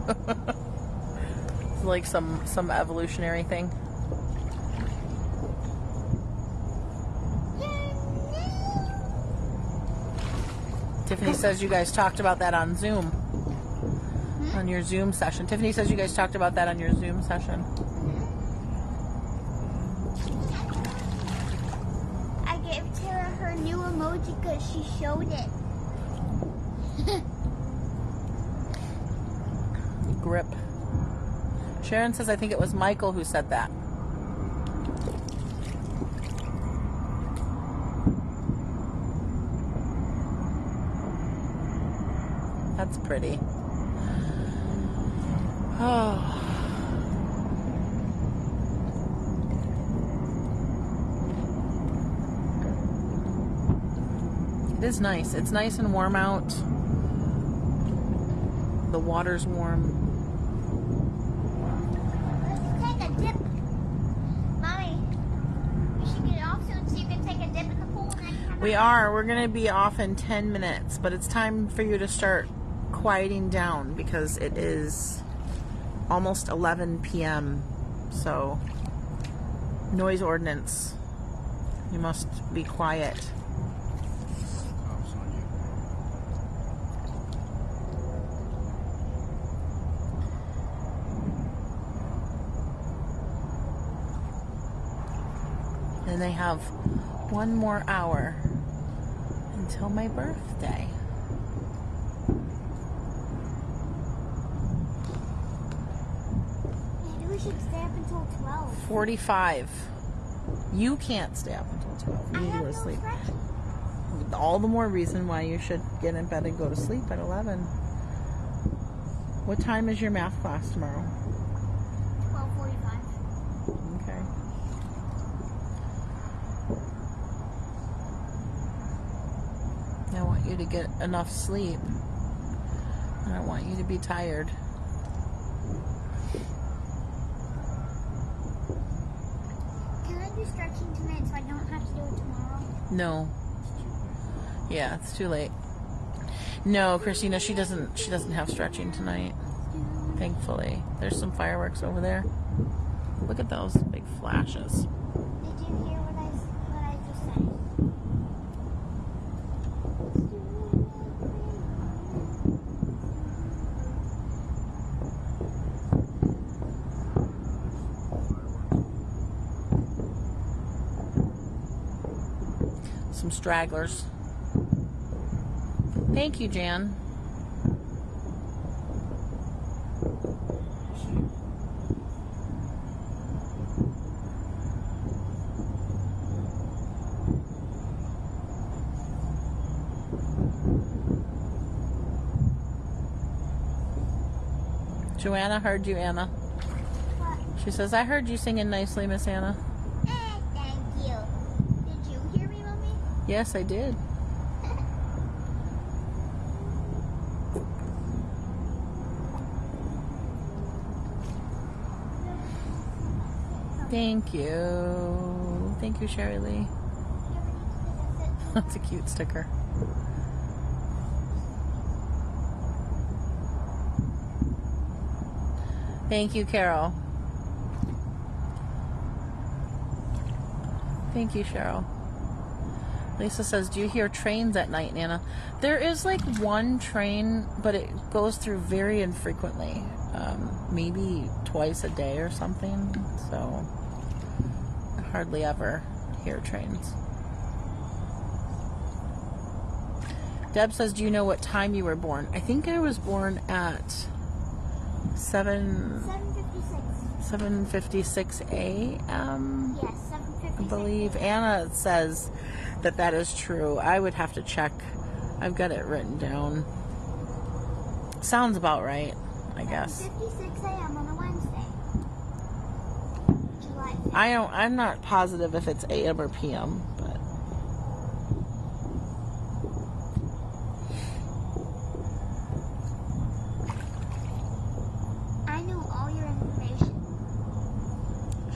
It's like some evolutionary thing. Tiffany says you guys talked about that on Zoom. On your Zoom session. Tiffany says you guys talked about that on your Zoom session. I gave Tara her new emoji because she showed it. Grip. Sharon says I think it was Michael who said that. That's pretty. Oh. It is nice. It's nice and warm out. The water's warm. Let's take a dip. Mommy, we should get off soon so you can take a dip in the pool and I can come We out. are. We're going to be off in 10 minutes, but it's time for you to start quieting down because it is almost 11 p.m. So, noise ordinance. You must be quiet. Cops on you. And they have 1 more hour until my birthday. Maybe we should stay up until 12. 45. You can't stay up until 12. You I need to have go no to sleep. stretching. All the more reason why you should get in bed and go to sleep at 11. What time is your math class tomorrow? 12:45. Okay. I want you to get enough sleep. I don't want you to be tired. Can I do stretching tonight so I don't have to do it tomorrow? No. Yeah, it's too late. No, Christina, she doesn't have stretching tonight. Thankfully. There's some fireworks over there. Look at those big flashes. Did you hear what I just said? Some stragglers. Thank you, Jan. Joanna heard you, Anna. What? She says, I heard you singing nicely, Miss Anna. Thank you. Did you hear me, Mommy? Yes, I did. Thank you. Thank you, Sherry Lee. That's a cute sticker. Thank you, Carol. Thank you, Cheryl. Lisa says, do you hear trains at night, Nana? There is like one train, but it goes through very infrequently. Maybe twice a day or something. So I hardly ever hear trains. Deb says, do you know what time you were born? I think I was born at 7:56 a.m. Yes, 7:56. I believe Anna says that is true. I would have to check. I've got it written down. Sounds about right, I guess. 7:56 a.m. on a Wednesday. July 5th. I'm not positive if it's AM or PM, but I know all your information.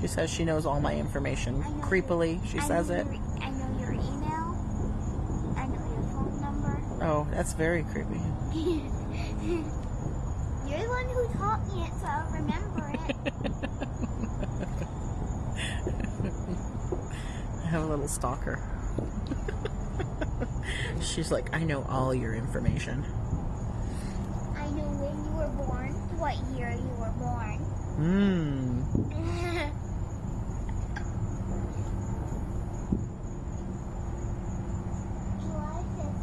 she says she knows all my information. I know Creepily, she says it. I know your email. I know your phone number. Oh, that's very creepy. You're the one who taught me it, so I'll remember it. I have a little stalker. She's like, I know all your information. I know when you were born, what year you were born. July 5th,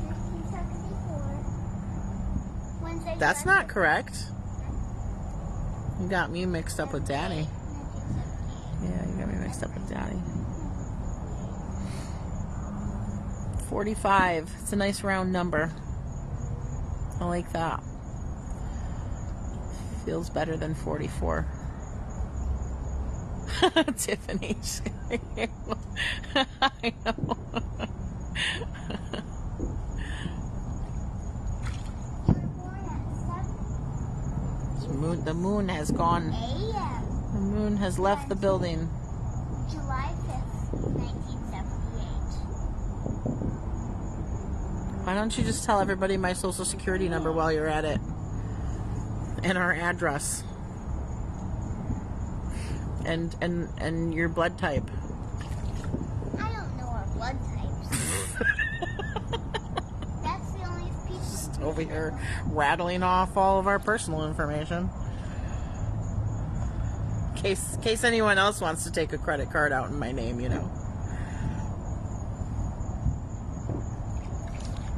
1974. Wednesday, That's July not correct. You got me mixed up with Daddy. 1978. Yeah, you got me mixed up with Daddy. 45. It's a nice round number. I like that. Feels better than 44. Tiffany. I know. You were born at The moon has gone. A.M. The moon has left the building. July 5th, 1978. Why don't you just tell everybody my social security number while you're at it? And our address. And your blood type. I don't know our blood types. That's the only piece. Just over here rattling off all of our personal information. In case anyone else wants to take a credit card out in my name, you know.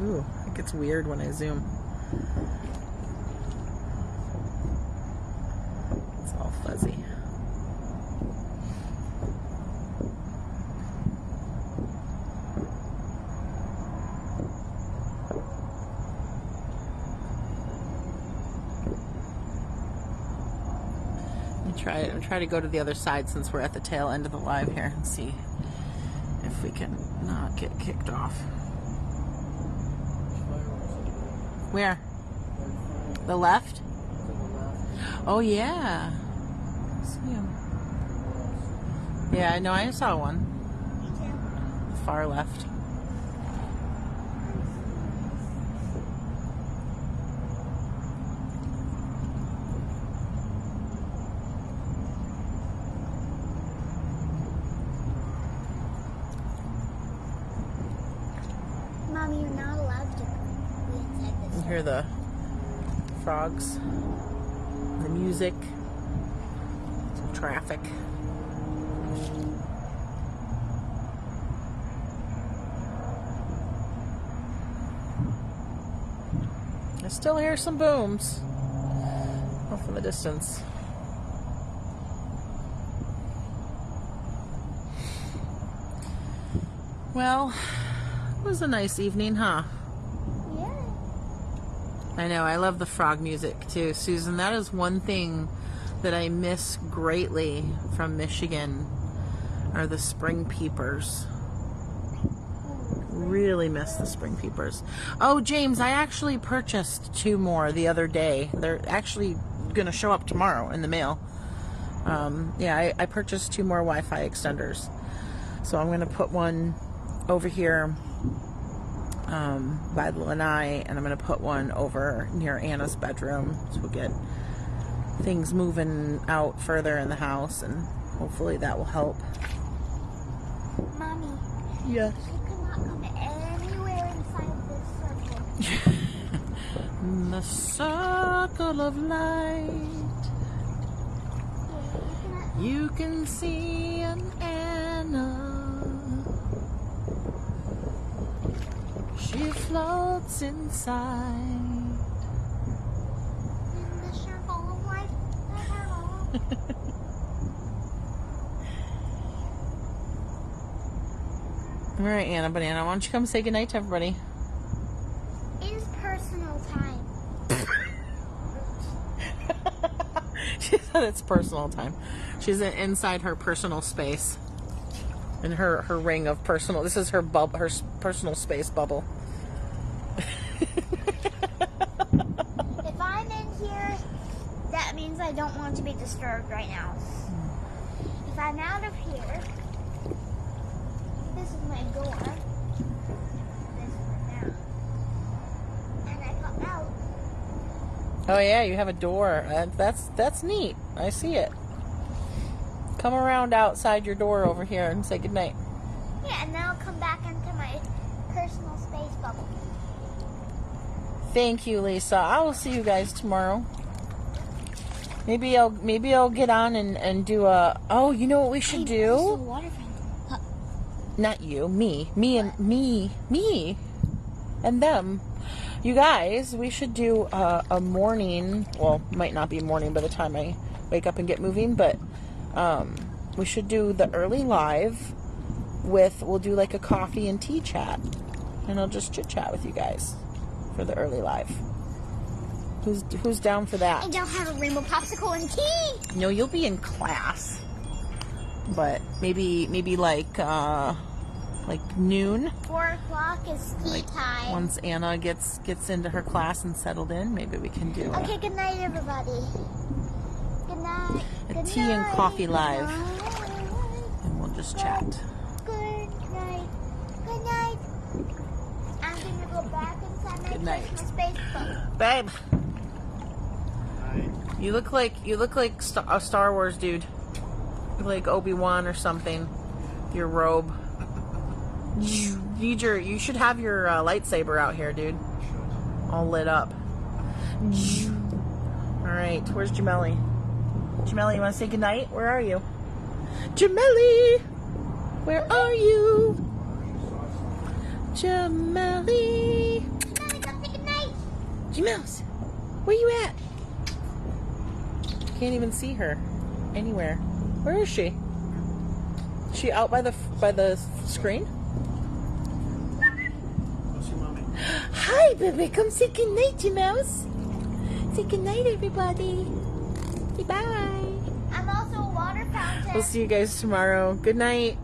Ooh, it gets weird when I zoom. It's all fuzzy. Try to go to the other side since we're at the tail end of the live here and see if we can not get kicked off. Where? The left? Oh yeah. See him. Yeah, I know. I saw one. Me too. Far left. Mommy, you're not allowed to be inside this. You hear the frogs, the music, some traffic. I still hear some booms off in the distance. Well, it was a nice evening, huh? Yeah. I know, I love the frog music too, Susan. That is one thing that I miss greatly from Michigan are the spring peepers. Really miss the spring peepers. Oh, James, I actually purchased 2 more the other day. They're actually going to show up tomorrow in the mail. Yeah, I purchased 2 more Wi-Fi extenders. So I'm going to put one over here by the lanai, and I'm going to put one over near Anna's bedroom, so we'll get things moving out further in the house, and hopefully that will help. Mommy, Yes. you cannot come anywhere inside this circle. The circle of light, you can see an Anna. She floats inside. In the circle of life. All right, Anna Banana, why don't you come say goodnight to everybody? It is personal time. She said it's personal time. She's inside her personal space. In her ring of personal. This is her her personal space bubble. If I'm in here, that means I don't want to be disturbed right now. If I'm out of here, this is my door. This one down. And I come out. Oh yeah, you have a door. That's neat. I see it. Come around outside your door over here and say goodnight. Yeah, and then I'll come back into my personal space bubble. Thank you, Lisa. I will see you guys tomorrow. Maybe I'll get on and do a. Oh, you know what we should do? Water fountain. Not you, me, and them. You guys, we should do a morning. Well, might not be morning by the time I wake up and get moving, but we should do the early live we'll do like a coffee and tea chat, and I'll just chit chat with you guys for the early live. Who's down for that? I don't have a rainbow popsicle and tea. No, you'll be in class, but maybe like like noon. 4 o'clock is tea time. Once Anna gets into her class and settled in, maybe we can do Okay, good night, everybody. Good night. a Good tea and night. coffee live, Night. and we'll just chat. Good night. Good night. I'm gonna go back inside my Good night. Christmas Facebook. Babe, I, you look like a Star Wars dude. You look like Obi-Wan or something. Your robe. You should have your lightsaber out here, dude. All lit up. All right, where's Jamelli? Jamelli, you want to say goodnight? Where are you? Jamelli, where are you? Jamelli. Jamelli, come say good night. Jamelli, where you at? Can't even see her anywhere. Where is she? Is she out by the screen? go see mommy. Hi, baby. Come say goodnight, Jamelli. Say goodnight, everybody. Say bye. I'm also a water fountain. We'll see you guys tomorrow. Good night.